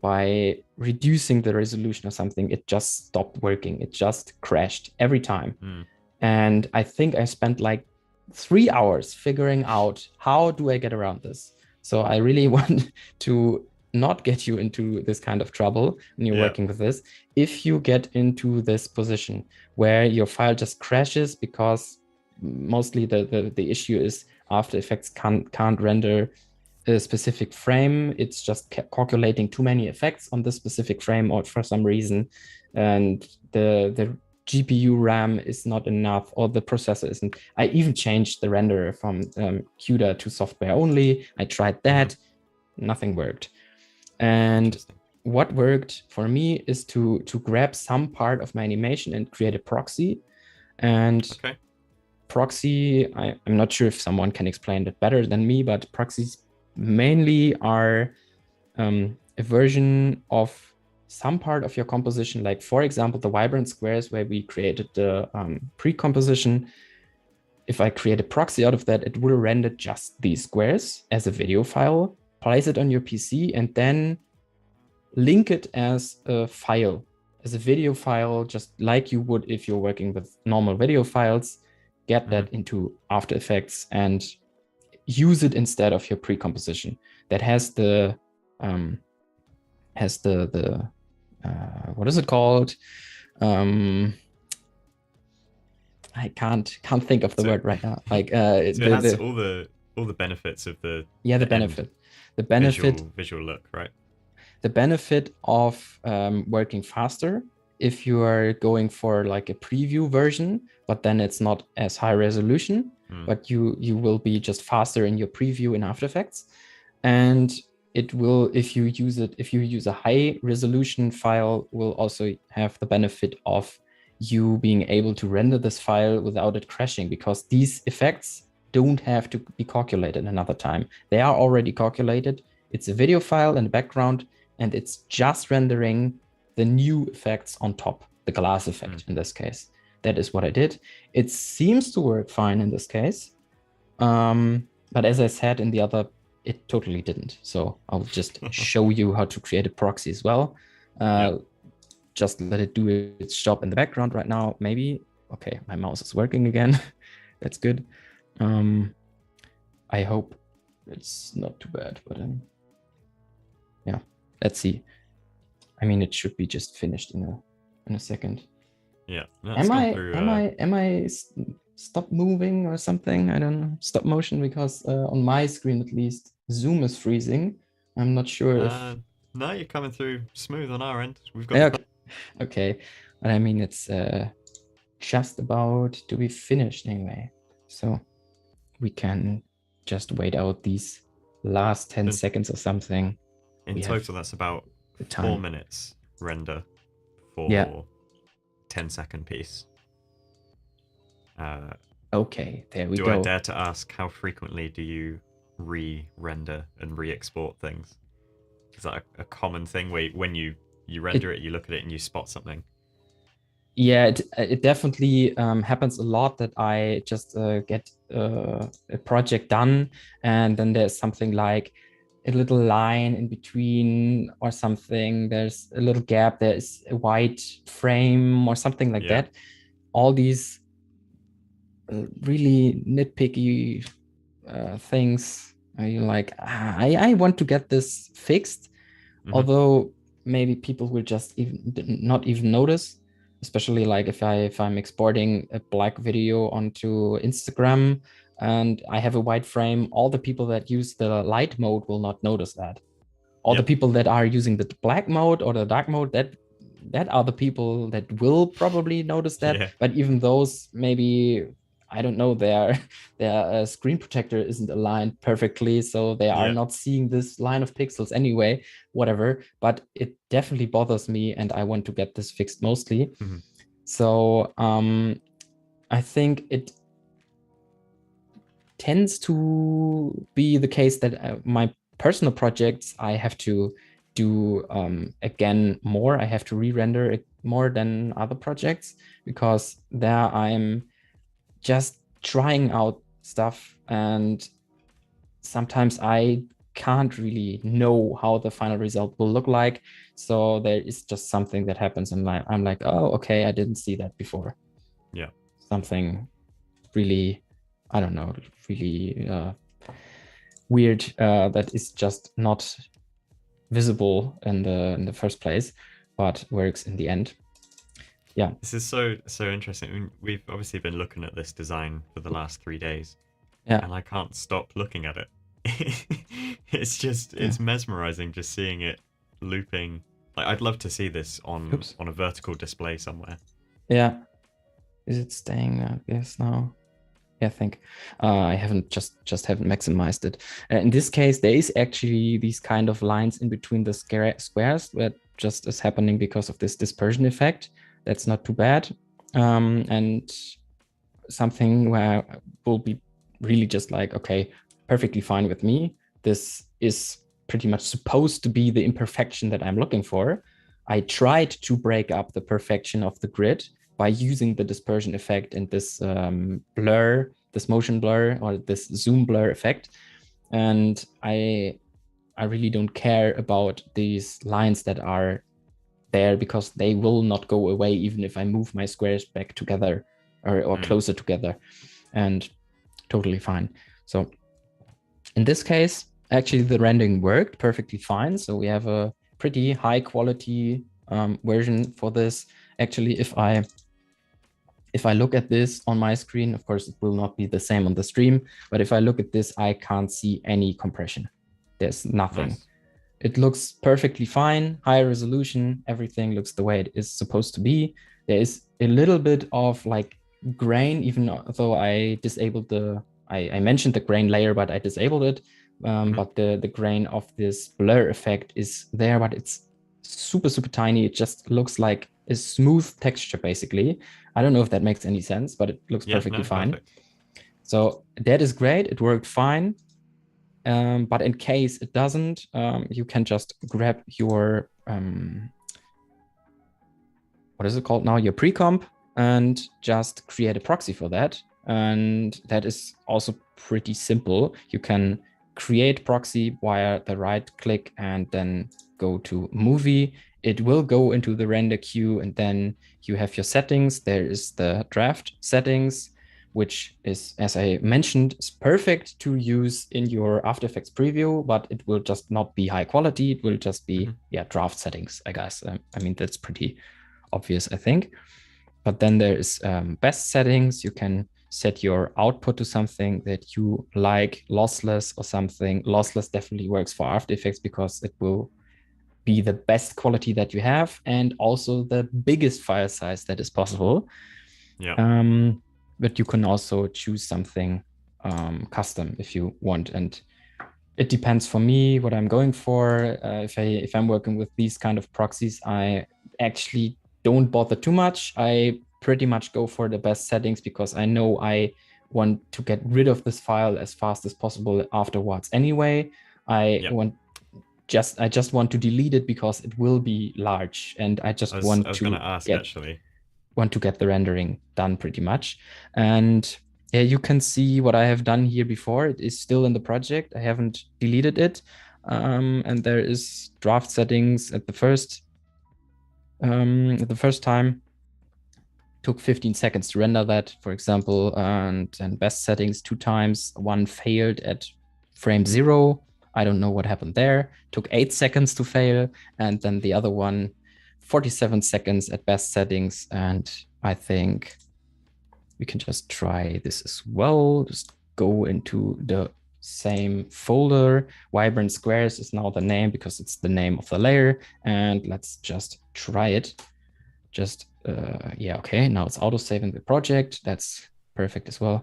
by reducing the resolution or something. It just stopped working. It just crashed every time. And I think I spent like 3 hours figuring out how do I get around this. So I really want to not get you into this kind of trouble when you're working with this. If you get into this position where your file just crashes, because mostly the issue is After Effects can't render a specific frame, it's just calculating too many effects on this specific frame or for some reason, and the GPU RAM is not enough, or the processor isn't. I even changed the renderer from CUDA to software only. I tried that, nothing worked. And what worked for me is to grab some part of my animation and create a proxy. And proxy, I'm not sure if someone can explain it better than me, but proxies mainly are a version of some part of your composition, like for example, the vibrant squares where we created the pre-composition. If I create a proxy out of that, it will render just these squares as a video file, place it on your PC, and then link it as a file, as a video file, just like you would if you're working with normal video files. Get that into After Effects and use it instead of your pre-composition that has the what is it called? I can't think of the word right now. Like so it has all the benefits of the the benefit visual look, right? The benefit of working faster if you are going for like a preview version, but then it's not as high resolution, but you will be just faster in your preview in After Effects. And it will, if you use a high resolution file, will also have the benefit of you being able to render this file without it crashing, because these effects don't have to be calculated another time. They are already calculated. It's a video file in the background, and it's just rendering the new effects on top, the glass effect in this case. That is what I did. It seems to work fine in this case. But as I said in the other, it totally didn't. So I'll just show you how to create a proxy as well. Just let it do its job in the background right now, maybe. Okay, my mouse is working again. That's good. I hope it's not too bad, but yeah, let's see. I mean, it should be just finished in a second. Yeah. No, am I stop moving or something? I don't know. Stop motion, because on my screen at least, Zoom is freezing. I'm not sure if. No, you're coming through smooth on our end. We've got. Okay, but I mean, it's just about to be finished anyway, so we can just wait out these last 10 seconds or something. In total, that's about 4 minutes render for 10-second piece. Okay, there we go. Do I dare to ask, how frequently do you re-render and re-export things? Is that a common thing where when you render it, you look at it and you spot something? Yeah, it definitely happens a lot that I just get a project done, and then there's something like a little line in between or something. There's a little gap. There's a white frame or something like that. All these really nitpicky things. You're like, I want to get this fixed, although maybe people will just not even notice. Especially like if I'm exporting a black video onto Instagram and I have a white frame, all the people that use the light mode will not notice that. All the people that are using the black mode or the dark mode, that are the people that will probably notice that. But even those, maybe I don't know, their screen protector isn't aligned perfectly, so they are Yeah. not seeing this line of pixels anyway, whatever. But it definitely bothers me, and I want to get this fixed mostly. Mhm. So I think it tends to be the case that my personal projects, I have to do again more. I have to re-render it more than other projects, because there I'm just trying out stuff, and sometimes I can't really know how the final result will look like. So there is just something that happens, and I'm like, oh, okay, I didn't see that before. Yeah. Something really, I don't know, really weird that is just not visible in the first place, but works in the end. Yeah. This is so interesting. I mean, we've obviously been looking at this design for the last 3 days, Yeah. and I can't stop looking at it. Yeah. It's mesmerizing just seeing it looping. Like I'd love to see this Oops. on a vertical display somewhere. Yeah. Is it staying like this now? Yeah, I think I haven't just haven't maximized it. In this case, there is actually these kind of lines in between the squares that just is happening because of this dispersion effect. That's not too bad. And something where will be really just like, okay, perfectly fine with me. This is pretty much supposed to be the imperfection that I'm looking for. I tried to break up the perfection of the grid by using the dispersion effect and this blur, this motion blur or this zoom blur effect. And I really don't care about these lines that are there, because they will not go away even if I move my squares back together or closer together, and totally fine. So in this case, actually the rendering worked perfectly fine. So we have a pretty high quality version for this. Actually, if I look at this on my screen, of course, it will not be the same on the stream, but if I look at this, I can't see any compression. There's nothing. Nice. It looks perfectly fine, high resolution, everything looks the way it is supposed to be. There is a little bit of like grain, even though I disabled I mentioned the grain layer, but I disabled it. But the grain of this blur effect is there, but it's super tiny. It just looks like a smooth texture, basically. I don't know if that makes any sense, but it looks Yeah, perfectly no, fine. perfect. So that is great. It worked fine. But in case it doesn't, you can just grab your, what is it called now? Your pre-comp, and just create a proxy for that. And that is also pretty simple. You can create proxy via the right click and then go to movie. It will go into the render queue, and then you have your settings. There is the draft settings, which is, as I mentioned, is perfect to use in your After Effects preview, but it will just not be high quality. It will just be, draft settings, I guess. I mean, that's pretty obvious, I think. But then there is best settings. You can set your output to something that you like, lossless or something. Lossless definitely works for After Effects because it will be the best quality that you have and also the biggest file size that is possible. Yeah. But you can also choose something custom if you want. And it depends for me what I'm going for. If I'm working with these kind of proxies, I actually don't bother too much. I pretty much go for the best settings because I know I want to get rid of this file as fast as possible afterwards anyway. I just want to delete it because it will be large, and I just I was going to ask actually. want to get the rendering done pretty much. And yeah, you can see what I have done here before. It is still in the project. I haven't deleted it. And there is draft settings at the first time. Took 15 seconds to render that, for example, and best settings 2 times. One failed at frame 0. I don't know what happened there. Took 8 seconds to fail, and then the other one 47 seconds at best settings. And I think we can just try this as well. Just go into the same folder. Vibrant Squares is now the name because it's the name of the layer. And let's just try it. Just, yeah, okay, now it's auto-saving the project. That's perfect as well.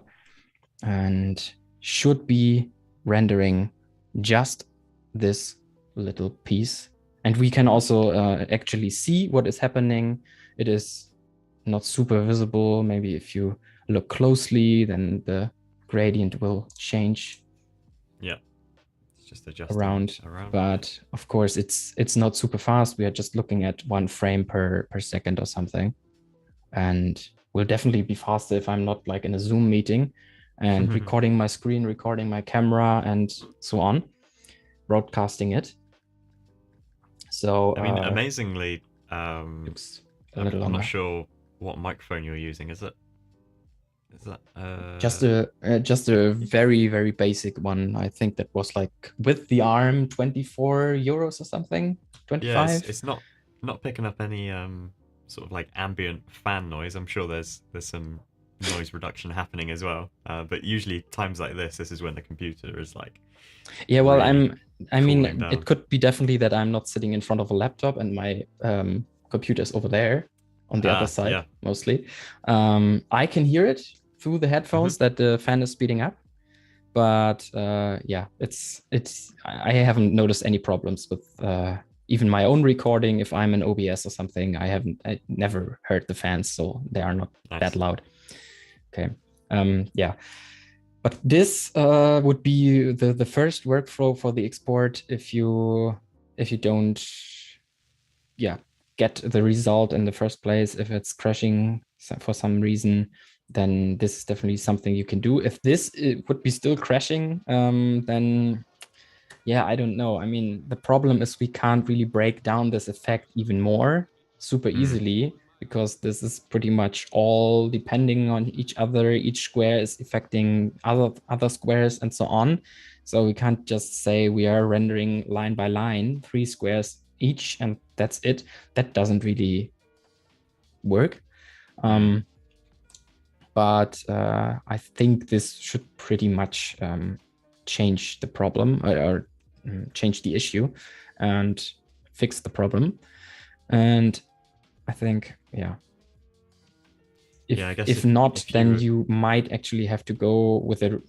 And should be rendering just this little piece. And we can also actually see what is happening. It is not super visible. Maybe if you look closely, then the gradient will change. Yeah, it's just adjusting around. But of course, it's not super fast. We are just looking at 1 frame per second or something, and will definitely be faster if I'm not like in a Zoom meeting and recording my screen, recording my camera, and so on, broadcasting it. So I mean, amazingly, looks a little I'm longer. not sure what microphone you're using. Is that just a very, very basic one? I think that was like with the arm 24 euros or something, 25. Yeah, it's not picking up any sort of like ambient fan noise. I'm sure there's some noise reduction happening as well. But usually times like this is when the computer is like, yeah, well, really I mean, down. it could be definitely that I'm not sitting in front of a laptop and my computer is over there on the other side, yeah. mostly. I can hear it through the headphones that the fan is speeding up, but yeah, I haven't noticed any problems with even my own recording. If I'm in OBS or something, I never heard the fans, so they are not that loud. Okay. Yeah. But this would be the first workflow for the export if you don't get the result in the first place. If it's crashing for some reason, then this is definitely something you can do. If this would be still crashing, then yeah, I don't know. I mean, the problem is we can't really break down this effect even more super easily, because this is pretty much all depending on each other. Each square is affecting other squares and so on. So we can't just say we are rendering line by line 3 squares each and that's it. That doesn't really work. But I think this should pretty much change the problem or change the issue and fix the problem. And I think, yeah. If not, then you might actually have to go with a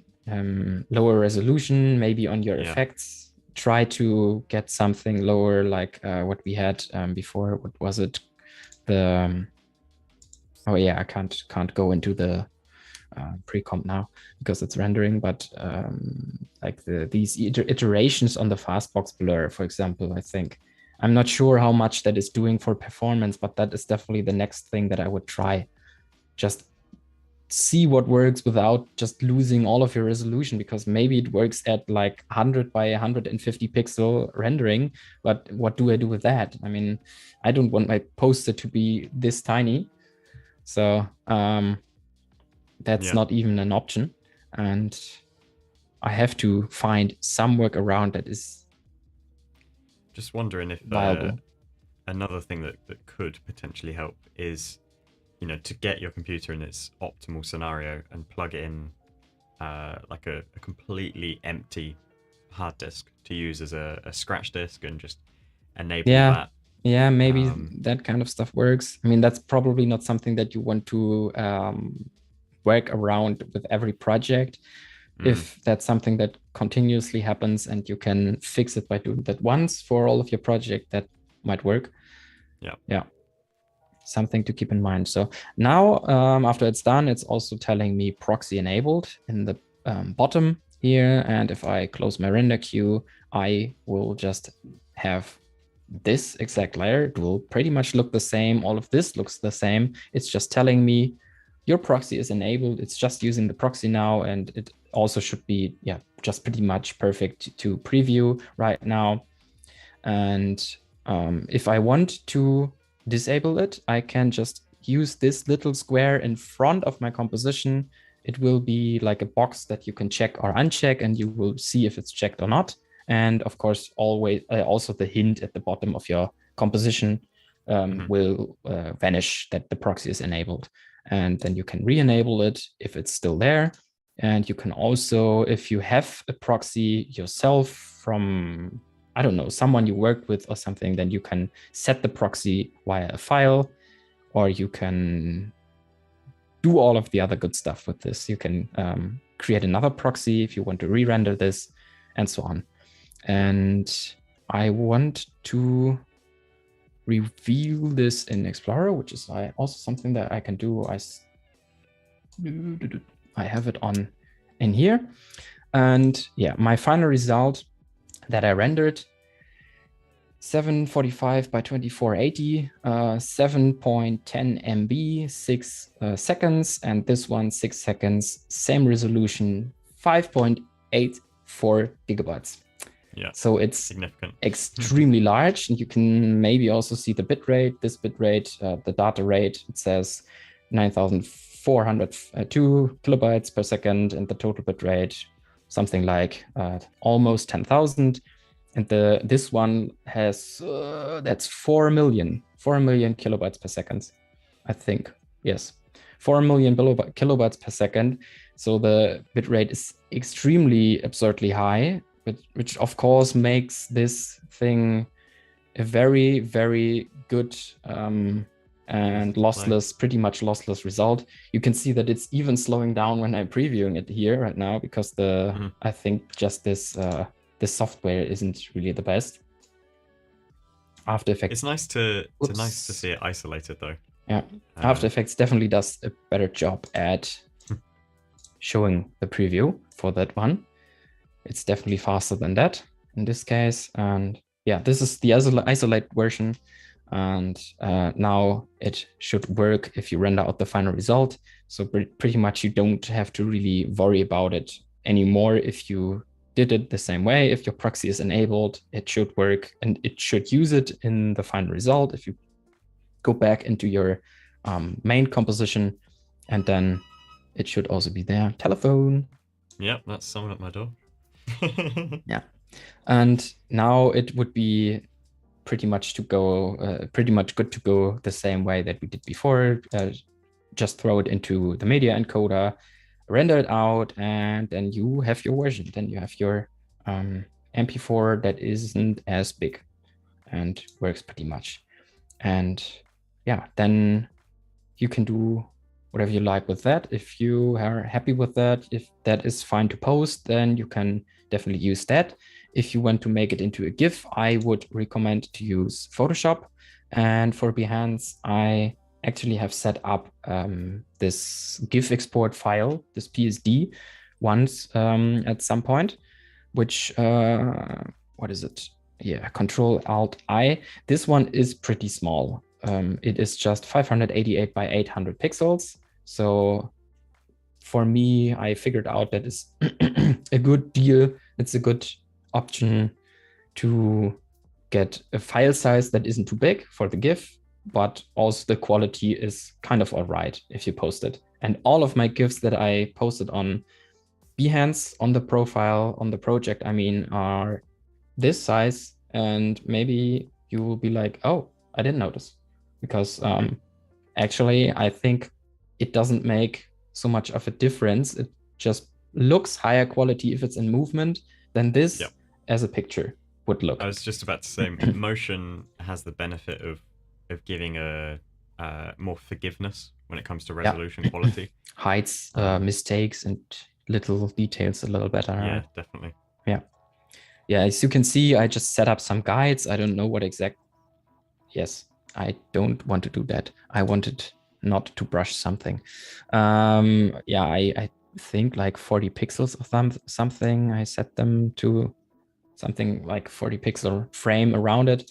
lower resolution, maybe on your effects. Try to get something lower, like what we had before. What was it? The oh yeah, I can't go into the pre-comp now because it's rendering, but like these iterations on the fastbox blur, for example, I think I'm not sure how much that is doing for performance, but that is definitely the next thing that I would try. Just see what works without just losing all of your resolution, because maybe it works at like 100 by 150 pixel rendering, but what do I do with that? I mean, I don't want my poster to be this tiny, so that's not even an option, and I have to find some workaround that is just wondering if viable. Another thing that could potentially help is, to get your computer in its optimal scenario and plug it in like a completely empty hard disk to use as a scratch disk and just enable that. Yeah, maybe that kind of stuff works. I mean, that's probably not something that you want to work around with every project. If that's something that continuously happens and you can fix it by doing that once for all of your project, that might work. Yeah. Something to keep in mind. So now after it's done, it's also telling me proxy enabled in the bottom here. And if I close my render queue, I will just have this exact layer. It will pretty much look the same. All of this looks the same. It's just telling me your proxy is enabled. It's just using the proxy now, and it also should be just pretty much perfect to preview right now. And if I want to disable it, I can just use this little square in front of my composition. It will be like a box that you can check or uncheck, and you will see if it's checked or not. And of course, always also the hint at the bottom of your composition will vanish that the proxy is enabled. And then you can re-enable it if it's still there. And you can also, if you have a proxy yourself from, I don't know, someone you worked with or something, then you can set the proxy via a file, or you can do all of the other good stuff with this. You can create another proxy if you want to re-render this, and so on. And I want to reveal this in Explorer, which is also something that I can do. I have it on in here. And yeah, my final result that I rendered, 745 by 2480, 7.10 MB, 6 seconds, and this one 6 seconds, same resolution, 5.84 gigabytes. Yeah. So it's significant, extremely large, and you can maybe also see the bit rate. This bit rate, the data rate, it says 9,402 kilobytes per second, and the total bit rate something like almost 10,000. And this one has that's 4 million kilobytes per second, I think. Yes, 4 million kilobytes per second. So the bit rate is extremely absurdly high, which of course makes this thing a very, very good and lossless, pretty much lossless result. You can see that it's even slowing down when I'm previewing it here right now, because I think just this software isn't really the best. After Effects. It's nice to see it isolated though. Yeah, After Effects definitely does a better job at showing the preview for that one. It's definitely faster than that in this case. And yeah, this is the isolate version. And now it should work if you render out the final result. So pretty much you don't have to really worry about it anymore. If you did it the same way, if your proxy is enabled, it should work and it should use it in the final result. If you go back into your main composition, and then it should also be there. Telephone. Yep, that's someone at my door. Yeah, and now it would be pretty much good to go the same way that we did before. Just throw it into the media encoder, render it out, and then you have your version. Then you have your MP4 that isn't as big and works pretty much. And yeah, then you can do whatever you like with that. If you are happy with that, if that is fine to post, then you can definitely use that. If you want to make it into a GIF, I would recommend to use Photoshop. And for Behance, I actually have set up this GIF export file, this PSD, once at some point, which, what is it? Yeah, Control-Alt-I. This one is pretty small. It is just 588 by 800 pixels. So for me, I figured out that is a good deal. It's a good option to get a file size that isn't too big for the GIF, but also the quality is kind of all right if you post it. And all of my GIFs that I posted on Behance, on the profile, on the project, I mean, are this size. And maybe you will be like, oh, I didn't notice. Because actually, I think it doesn't make so much of a difference. It just looks higher quality if it's in movement than this as a picture would look. I was just about to say, motion has the benefit of giving a more forgiveness when it comes to resolution quality. Hides mistakes and little details a little better. Yeah, right? definitely. Yeah, as you can see, I just set up some guides. I don't know what exact. Yes, I don't want to do that. I wanted not to brush something. Yeah, I think like 40 pixels of something. I set them to something like 40 pixel frame around it,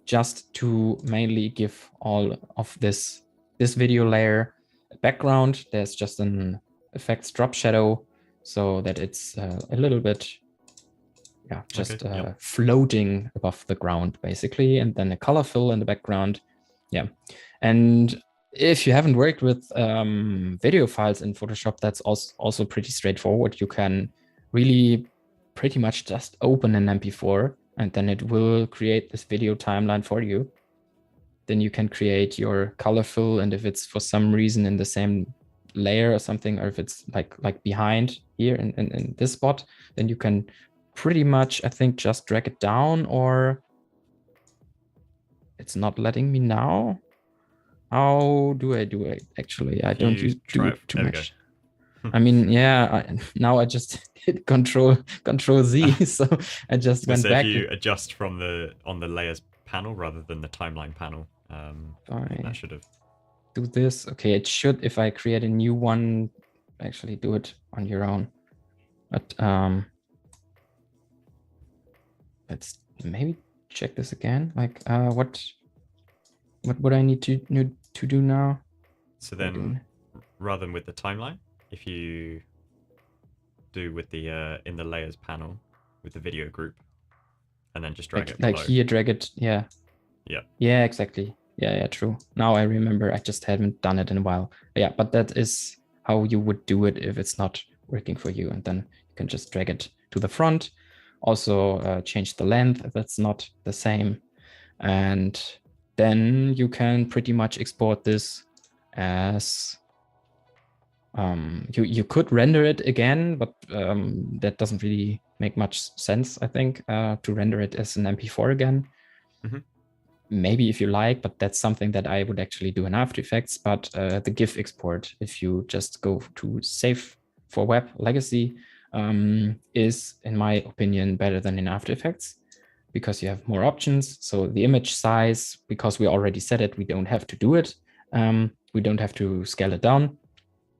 just to mainly give all of this video layer a background. There's just an effects drop shadow so that it's a little bit just floating above the ground basically, and then a color fill in the background. Yeah, and if you haven't worked with video files in Photoshop, that's also pretty straightforward. You can really pretty much just open an MP4 and then it will create this video timeline for you. Then you can create your color fill, and if it's for some reason in the same layer or something, or if it's like behind here in this spot, then you can pretty much, I think, just drag it down, or it's not letting me now. How do I do it? Actually, I If don't you do try it it, too there we go. much. I mean, yeah, now I just hit control I Z, so I was just gonna went say if back. you adjust from the on the layers panel rather than the timeline panel, If I think that I should have. do this, okay, it should, if I create a new one, actually do it on your own. But let's maybe check this again. Like, what would I need to do now? So What am I then, doing? rather than with the timeline, if you do with the in the layers panel with the video group, and then just drag it Like below. here, drag it. Yeah, Yeah. yeah, exactly. Yeah, true. Now I remember. I just haven't done it in a while. Yeah, but that is how you would do it if it's not working for you, and then you can just drag it to the front. Also, change the length if it's not the same, and then you can pretty much export this as you could render it again, but that doesn't really make much sense, I think, to render it as an MP4 again. Mm-hmm. Maybe if you like, but that's something that I would actually do in After Effects. But the GIF export, if you just go to Save for Web Legacy, is, in my opinion, better than in After Effects because you have more options. So the image size, because we already set it, we don't have to do it. We don't have to scale it down.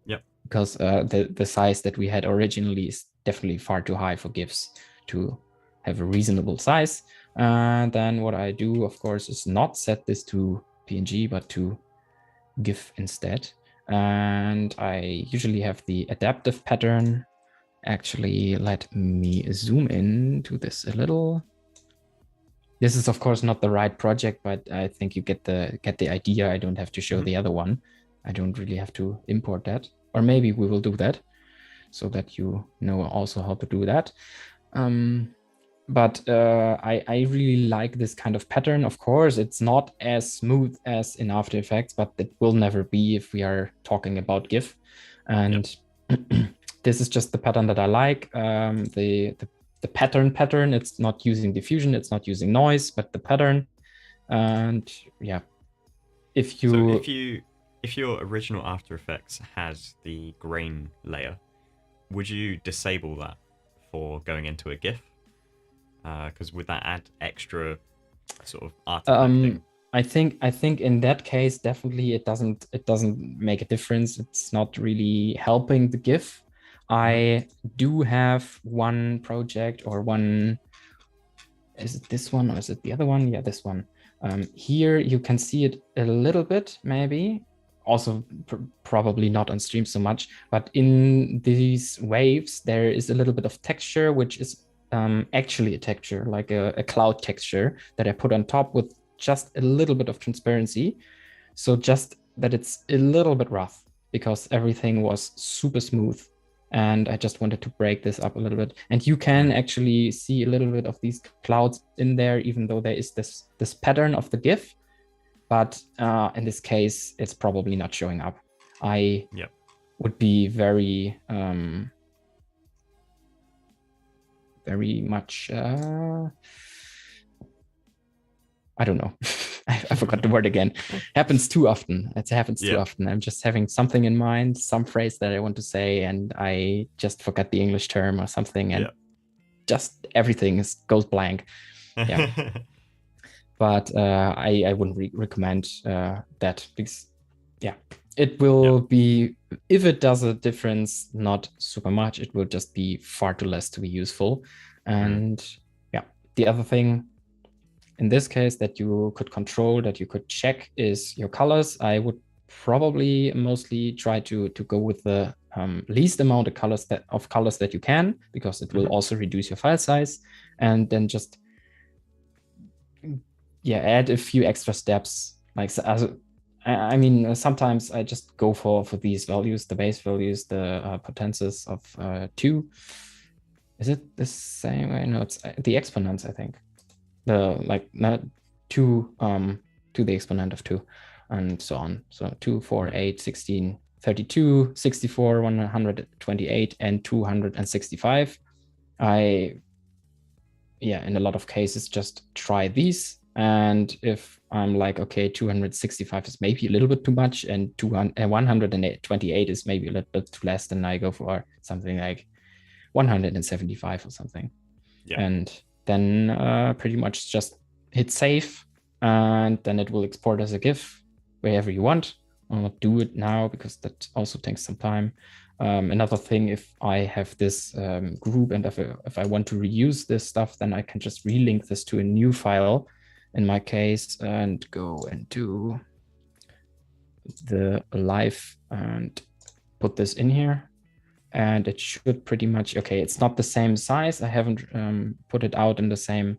Yep. Because the size that we had originally is definitely far too high for GIFs to have a reasonable size. And then what I do, of course, is not set this to PNG, but to GIF instead. And I usually have the adaptive pattern. Actually, let me zoom in to this a little. This is, of course, not the right project, but I think you get the idea. I don't have to show Mm-hmm. the other one. I don't really have to import that. Or maybe we will do that so that you know also how to do that. But I really like this kind of pattern. Of course, it's not as smooth as in After Effects, but it will never be if we are talking about GIF. And this is just the pattern that I like. The pattern, it's not using diffusion, it's not using noise, but the pattern. And yeah, if you... So if your original After Effects has the grain layer, would you disable that for going into a GIF? Because would that add extra sort of artifacting? I think in that case, definitely it doesn't make a difference. It's not really helping the GIF. I do have one project or one. Is it this one or is it the other one? Yeah, this one. Here you can see it a little bit, maybe. Also, probably not on stream so much, but in these waves, there is a little bit of texture, which is actually a texture, like a cloud texture that I put on top with just a little bit of transparency. So just that it's a little bit rough because everything was super smooth. And I just wanted to break this up a little bit. And you can actually see a little bit of these clouds in there, even though there is this pattern of the GIF. But in this case, it's probably not showing up. I would be very much, I don't know. I forgot the word again. Happens too often. It happens too often. I'm just having something in mind, some phrase that I want to say, and I just forgot the English term or something, and just everything goes blank. Yeah. But I wouldn't recommend that because, yeah, it will be, if it does a difference, not super much. It will just be far too less to be useful. And yeah, the other thing in this case that you could control, that you could check, is your colors. I would probably mostly try to go with the least amount of colors that you can, because it will also reduce your file size. And then just add a few extra steps. Like, I mean, sometimes I just go for these values, the base values, the potences of 2. Is it the same way? No, it's the exponents, I think. The like not 2 to the exponent of 2 and so on. So 2, 4, 8, 16, 32, 64, 128, and 265. In a lot of cases, just try these And if I'm like, okay, 265 is maybe a little bit too much, and 128 is maybe a little bit too less, then I go for something like 175 or something. Yeah. And then pretty much just hit save, and then it will export as a GIF wherever you want. I'll not do it now because that also takes some time. Another thing, if I have this group and if I want to reuse this stuff, then I can just relink this to a new file in my case and go into the live and put this in here. And it should pretty much, okay, it's not the same size. I haven't put it out in the same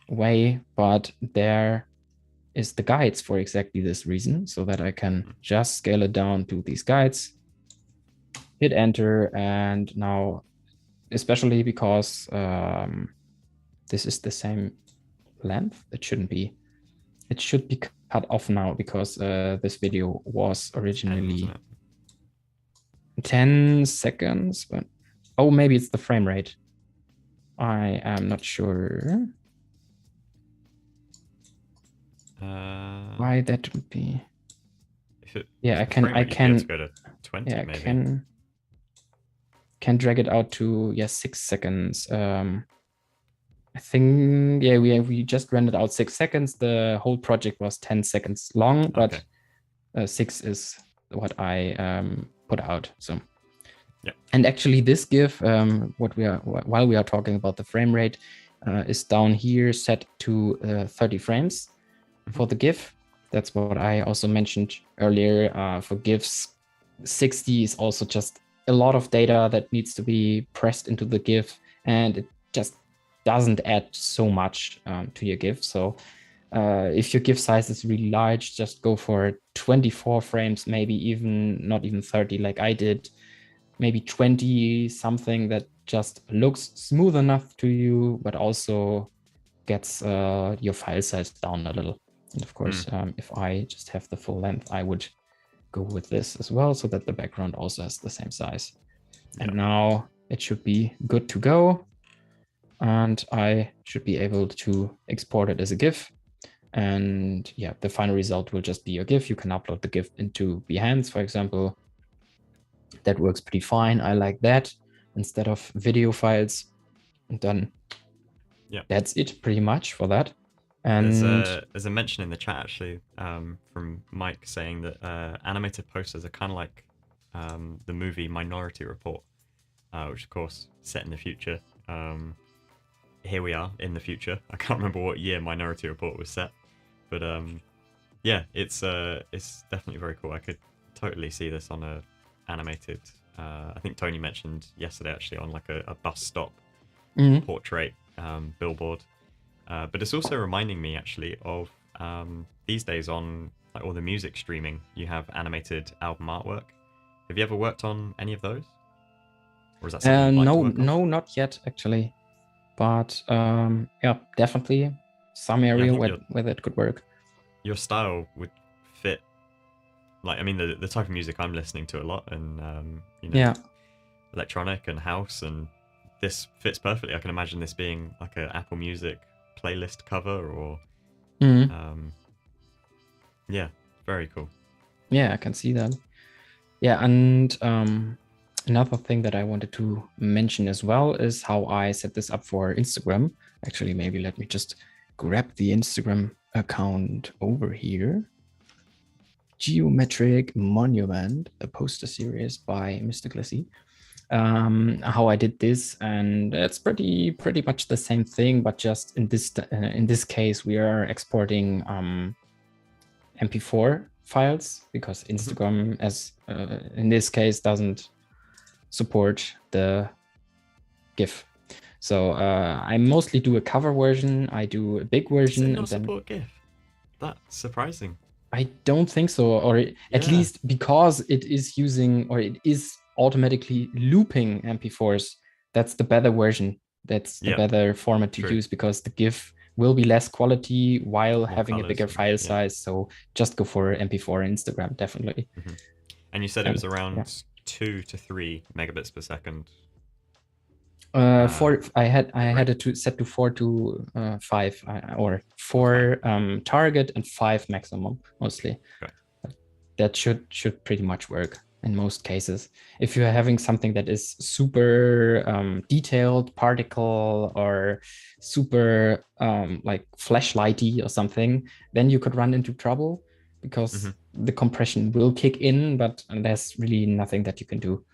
way, but there is the guides for exactly this reason, so that I can just scale it down to these guides, hit enter, and now, especially because this is the same length, it shouldn't be. It should be cut off now because this video was originally 10 seconds, but oh, maybe it's the frame rate. I am not sure why that would be. Yeah, I can go to 20, yeah, maybe. can drag it out to 6 seconds. I think we just rendered out 6 seconds. The whole project was 10 seconds long, but 6 is what I put out. So yeah. And actually this GIF, while we are talking about the frame rate, is down here set to 30 frames for the GIF. That's what I also mentioned earlier. For GIFs, 60 is also just a lot of data that needs to be pressed into the GIF, and it just doesn't add so much to your GIF. So if your GIF size is really large, just go for 24 frames, maybe not even 30 like I did, maybe 20, something that just looks smooth enough to you, but also gets your file size down a little. And of course, if I just have the full length, I would go with this as well, so that the background also has the same size. Yeah. And now it should be good to go. And I should be able to export it as a GIF. And yeah, the final result will just be a GIF. You can upload the GIF into Behance, for example. That works pretty fine. I like that instead of video files. And then that's it pretty much for that. And there's a mention in the chat actually from Mike saying that animated posters are kind of like the movie Minority Report, which of course set in the future. Here we are in the future. I can't remember what year Minority Report was set, but yeah, it's definitely very cool. I could totally see this on a animated. I think Tony mentioned yesterday actually on like a bus stop portrait billboard. But it's also reminding me actually of these days on like all the music streaming, you have animated album artwork. Have you ever worked on any of those? Or is that something you'd like to work on? No, not yet actually. But yeah, definitely some area where that could work. Your style would fit, like, I mean, the type of music I'm listening to a lot, and you know, electronic and house, and this fits perfectly. I can imagine this being like an Apple Music playlist cover, or yeah, very cool. Yeah, I can see that. Yeah, and another thing that I wanted to mention as well is how I set this up for Instagram. Actually, maybe let me just grab the Instagram account over here. Geometric Monument, a poster series by Mr. Glissy. How I did this, and it's pretty much the same thing, but just in this case we are exporting MP4 files, because Instagram, as in this case, doesn't support the GIF. So I mostly do a cover version. I do a big version. Does it not support GIF? That's surprising. I don't think so, or at least because it is using, or it is automatically looping MP4s. That's the better version. That's the better format to use, because the GIF will be less quality while having a bigger file size. So just go for MP4 Instagram, definitely. And you said it was around 2 to 3 megabits per second. Four. I Right. had it to set to 4 to 5, or Or five. 4 target and 5 maximum mostly. Okay. That should pretty much work in most cases. If you're having something that is super detailed, particle, or super like flashlighty or something, then you could run into trouble because Hmm. the compression will kick in, but there's really nothing that you can do.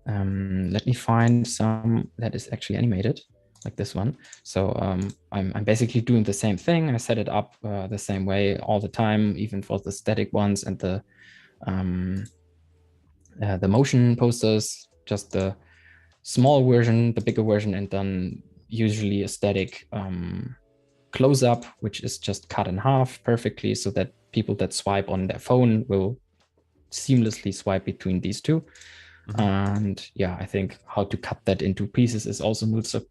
Let me find some that is actually animated, like this one. So I'm basically doing the same thing. I set it up the same way all the time, even for the static ones and um, the motion posters, just the small version, the bigger version, and then usually a static close up, which is just cut in half perfectly so that people that swipe on their phone will seamlessly swipe between these two. Hmm. And yeah, I think how to cut that into pieces is also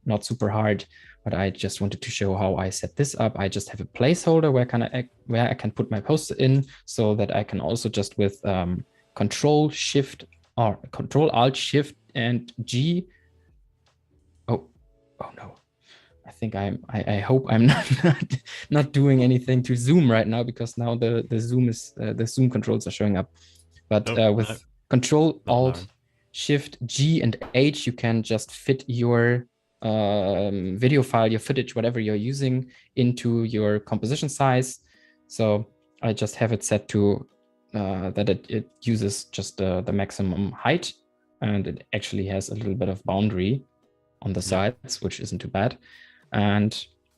not super hard, but I just wanted to show how I set this up. I just have a placeholder where I can put my poster in, so that I can also just with Control Shift or Control Alt Shift and G. Oh, oh no. I hope I'm not doing anything to Zoom right now, because now the Zoom controls are showing up. But Nope. No, with Control not on our Alt end. Shift G and H, you can just fit your video file, your footage, whatever you're using, into your composition size. So I just have it set to that it uses just the maximum height, and it actually has a little bit of boundary on the Yeah. sides, which isn't too bad. And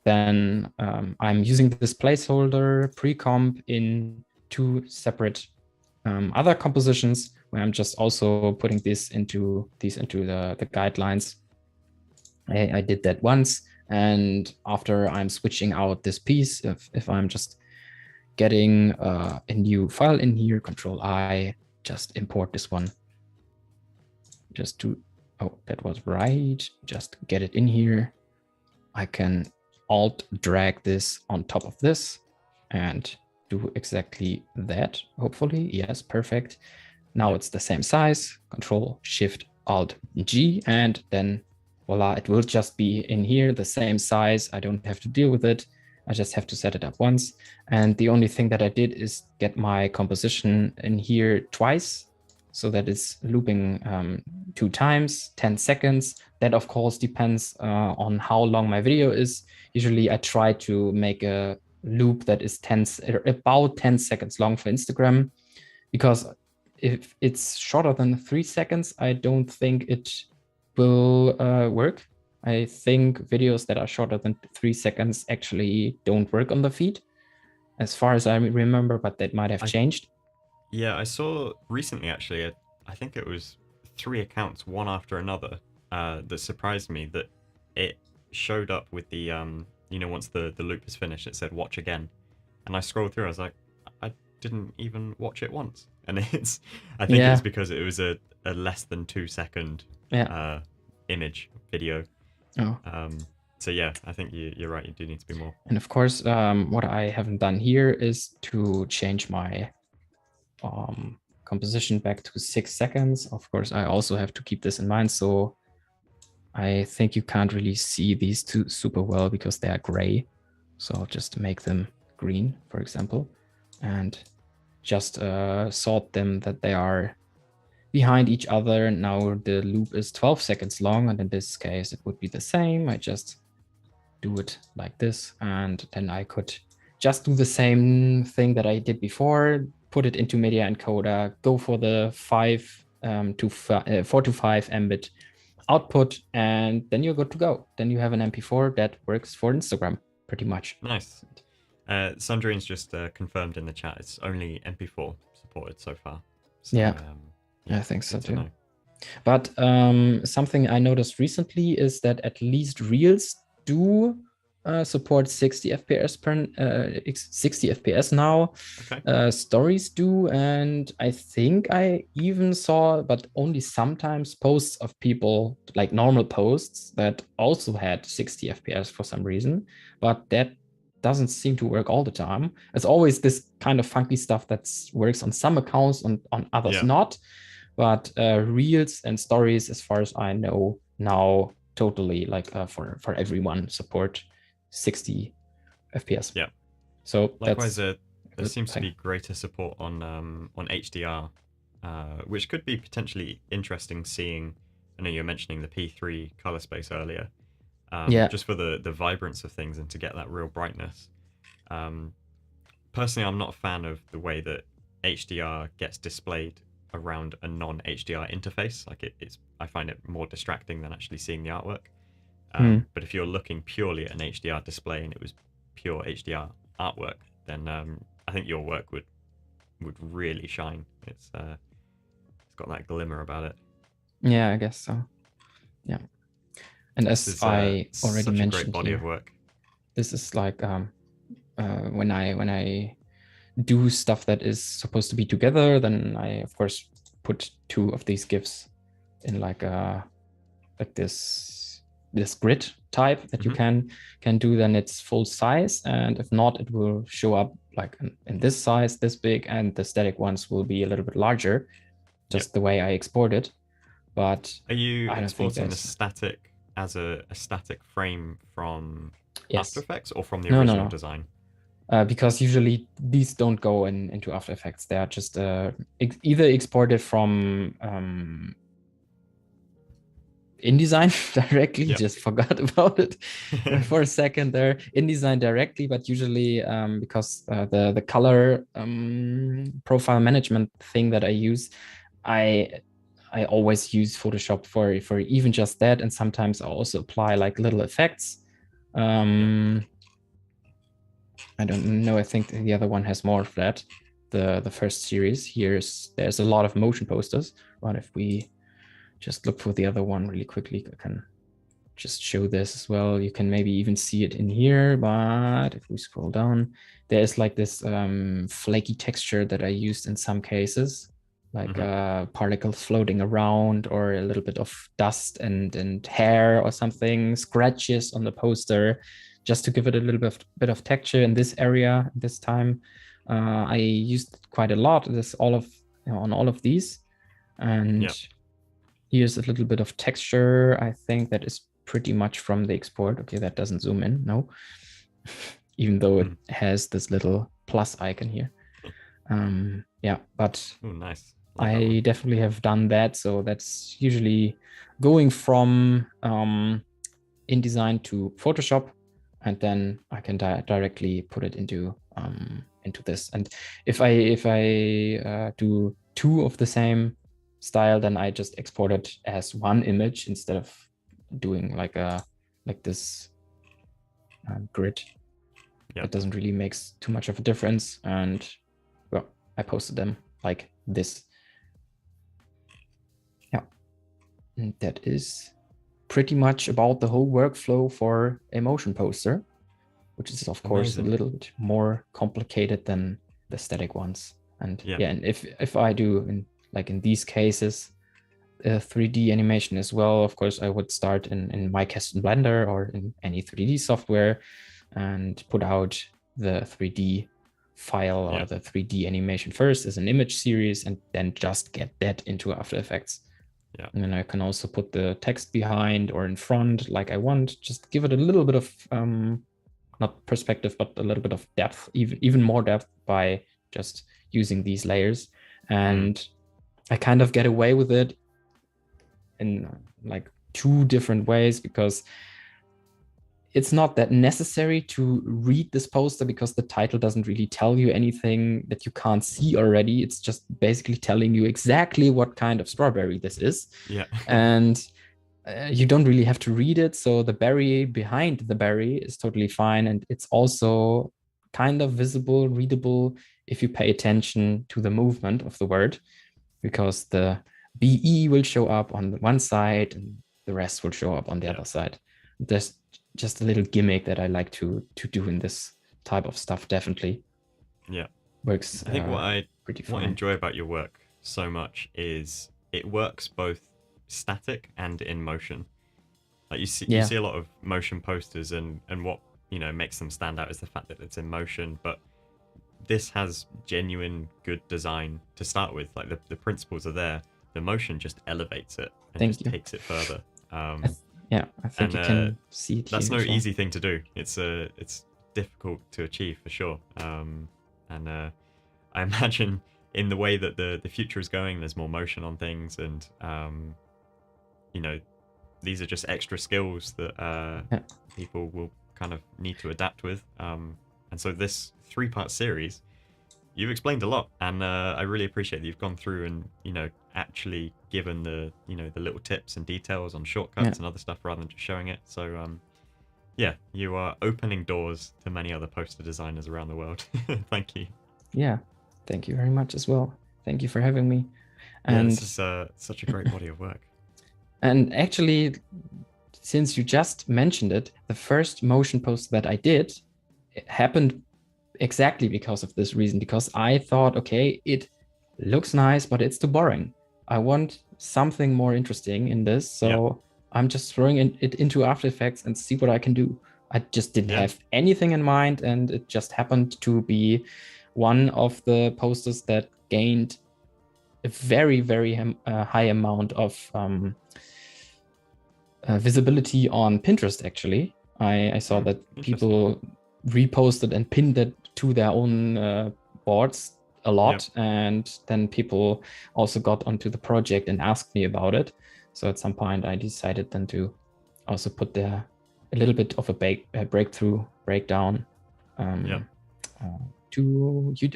then I'm using this placeholder pre-comp in 2 separate other compositions, where I'm just also putting these into the guidelines. I did that once, and after I'm switching out this piece, if I'm just getting a new file in here, Control I, just import this one, just to, oh, that was right, just get it in here. I can Alt drag this on top of this and do exactly that, hopefully. Yes, perfect. Now Yeah. it's the same size, Control Shift Alt G, and then voila, it will just be in here, the same size. I don't have to deal with it. I just have to set it up once. And the only thing that I did is get my composition in here twice, so that it's looping 2 times, 10 seconds. That, of course, depends on how long my video is. Usually I try to make a loop that is about 10 seconds long for Instagram, because if it's shorter than 3 seconds, I don't think it will work. I think videos that are shorter than 3 seconds actually don't work on the feed, as far as I remember, but that might have I changed. Yeah, I saw recently actually. I think it was three accounts, one after another, that surprised me that it showed up with the once the loop is finished, it said watch again, and I scrolled through. I was like, I didn't even watch it once, and I think it's Yeah, because it was a less than 2 second yeah. uh image video. Oh. Um, so yeah, I think you're right. You do need to be more. And of course, what I haven't done here is to change my composition back to 6 seconds. Of course, I also have to keep this in mind. So I think you can't really see these two super well because they are gray. So I'll just make them green, for example, and just sort them that they are behind each other. Now the loop is 12 seconds long, and in this case, it would be the same. I just do it like this, and then I could just do the same thing that I did before, put it into media encoder, go for the 4 to 5 mbit output, and then you're good to go. Then you have an MP4 that works for Instagram pretty much. Nice. Sundrine's just confirmed in the chat it's only MP4 supported so far. So Yeah, yeah, I think so good to too. know. But something I noticed recently is that at least Reels do support 60 FPS 60 FPS now. Okay. Stories do, and I think I even saw, but only sometimes, posts of people, like normal posts, that also had 60 FPS for some reason. But that doesn't seem to work all the time. It's always this kind of funky stuff that works on some accounts and on others Yeah. not. But Reels and Stories, as far as I know now, totally like for everyone support 60 FPS. Yeah. So Likewise, that's a there good seems to thing. be greater support on HDR, which could be potentially interesting. Seeing, I know you were mentioning the P3 color space earlier, Yeah. just for the vibrance of things and to get that real brightness. Um, Personally, I'm not a fan of the way that HDR gets displayed around a non-HDR interface. Like it's, I find it more distracting than actually seeing the artwork. Hmm. But if you're looking purely at an HDR display and it was pure HDR artwork, then I think your work would really shine. It's got that glimmer about it. Yeah, I guess so. Yeah. And This as is I already such a great mentioned body of here, work. this is like when I do stuff that is supposed to be together, then I of course put two of these GIFs in like this grid type that you can do. Then it's full size, and if not, it will show up like in this size, this big, and the static ones will be a little bit larger, Yep. just the way I export it. But Are you I don't think exporting the there's static as a static frame from After yes. Effects or from the No, no, original no. design? Because usually these don't go into After Effects. They are just either exported from InDesign directly. Yep. Just forgot about it for a second there. InDesign directly, but usually because the color profile management thing that I use, I always use Photoshop for even just that, and sometimes I also apply like little effects. I don't know. I think the other one has more of that. The first series there's a lot of motion posters, but if we just look for the other one really quickly, I can just show this as well. You can maybe even see it in here, but if we scroll down, there's like this flaky texture that I used in some cases, like particles floating around or a little bit of dust and hair or something, scratches on the poster, just to give it a little bit of texture in this area this time. I used quite a lot. This all of on all of these, and Yep. here's a little bit of texture. I think that is pretty much from the export. Okay, that doesn't zoom in, no, even though it has this little plus icon here. Yeah, but Oh, nice. I definitely have done that. So that's usually going from InDesign to Photoshop, and then I can directly put it into this. And if I do two of the same style, then I just export it as one image instead of doing like this grid. Yep. It doesn't really make too much of a difference. And well, I posted them like this. Yeah, and that is pretty much about the whole workflow for a motion poster, which is of course a little bit more complicated than the static ones. And yeah, and if I do in these cases 3D animation as well, of course I would start in my custom Blender or in any 3D software and put out the 3D file or the 3D animation first as an image series, and then just get that into After Effects. Yeah. And then I can also put the text behind or in front like I want, just give it a little bit of not perspective, but a little bit of depth, even more depth by just using these layers. And I kind of get away with it in like two different ways, because it's not that necessary to read this poster because the title doesn't really tell you anything that you can't see already. It's just basically telling you exactly what kind of strawberry this is. Yeah. And you don't really have to read it. So the berry behind the berry is totally fine. And it's also kind of visible, readable, if you pay attention to the movement of the word, because the BE will show up on one side and the rest will show up on the other side. There's just a little gimmick that I like to do in this type of stuff. Definitely. Yeah. Works. I think what I fine. enjoy about your work so much is it works both static and in motion. Like you see a lot of motion posters, and what makes them stand out is the fact that it's in motion. But this has genuine good design to start with. Like the principles are there. The motion just elevates it and takes it further. Yeah, I think And you can see it that's here no as well. easy thing to do. It's difficult to achieve for sure. And I imagine in the way that the future is going, there's more motion on things, and you know, these are just extra skills that Yeah. people will kind of need to adapt with. And so this 3-part series, you've explained a lot, and I really appreciate that you've gone through and actually given the the little tips and details on shortcuts and other stuff rather than just showing it. So yeah, you are opening doors to many other poster designers around the world. Thank you. Yeah, thank you very much as well. Thank you for having me. Yeah, And this is such a great body of work. and actually, since you just mentioned it, the first motion post that I did, it happened exactly because of this reason, because I thought, okay, it looks nice, but it's too boring. I want something more interesting in this. So I'm just throwing it into After Effects and see what I can do. I just didn't have anything in mind, and it just happened to be one of the posters that gained a very, very high amount of visibility on Pinterest, actually. I saw that people reposted and pinned it to their own boards a lot. And then people also got onto the project and asked me about it. So at some point, I decided then to also put a little bit of a breakthrough breakdown to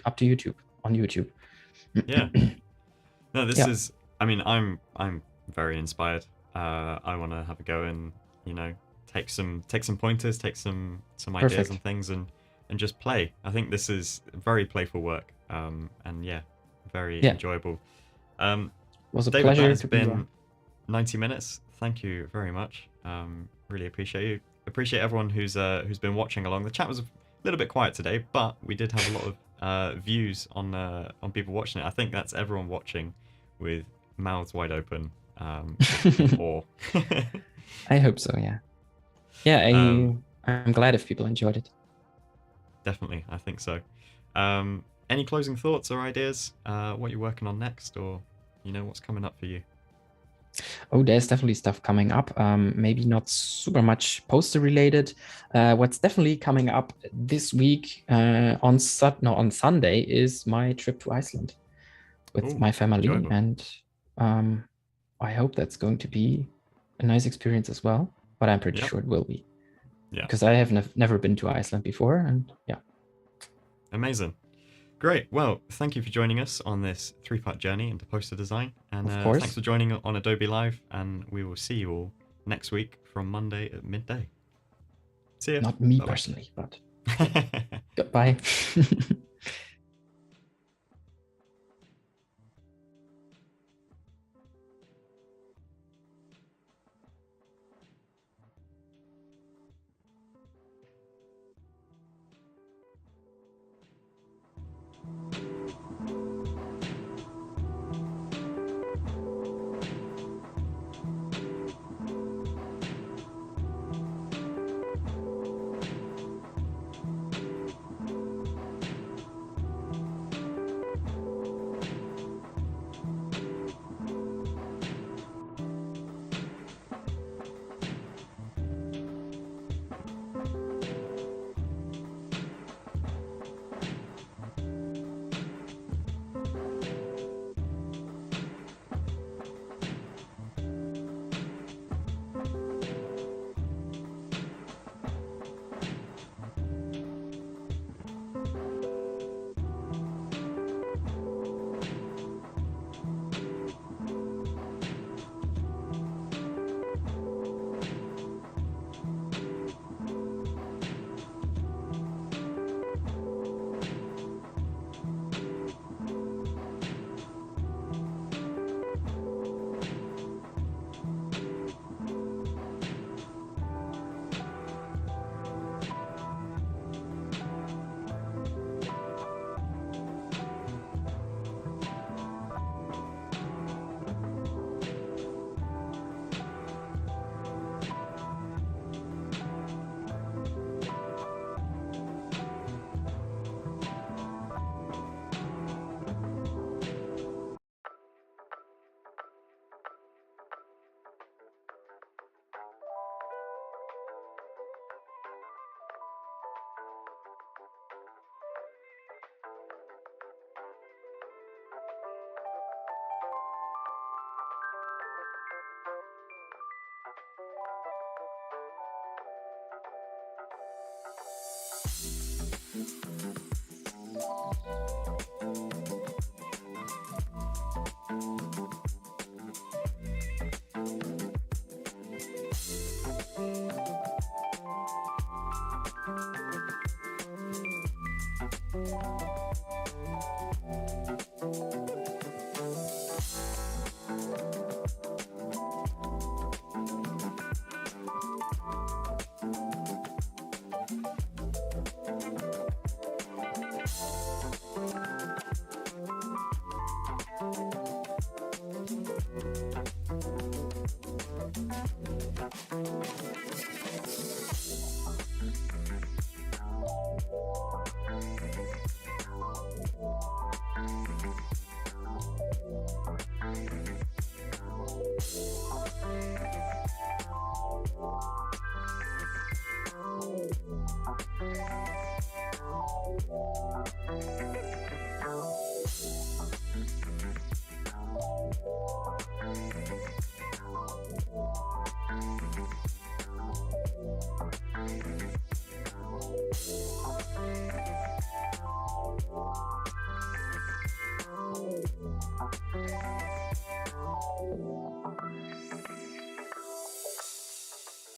up to YouTube, on YouTube. Yeah. No, this is, I mean, I'm very inspired. I want to have a go and take some pointers, take some ideas and things, and just play. I think this is very playful work, and yeah, very enjoyable. Was a David, pleasure. that has been 90 minutes. Thank you very much. Really appreciate you. Appreciate everyone who's been watching along. The chat was a little bit quiet today, but we did have a lot of views on people watching it. I think that's everyone watching with mouths wide open. Or I hope so. Yeah. I'm glad if people enjoyed it. Definitely, I think so. Any closing thoughts or ideas? What you're working on next, or what's coming up for you? Oh, there's definitely stuff coming up. Maybe not super much poster related. What's definitely coming up this week on Sunday is my trip to Iceland with my family, enjoyable. And I hope that's going to be a nice experience as well. But I'm pretty sure it will be. Yeah. Because I have never been to Iceland before, and yeah. Amazing. Great. Well, thank you for joining us on this 3-part journey into poster design. And of course. Thanks for joining on Adobe Live. And we will see you all next week from Monday at midday. See ya. Not me personally, but goodbye.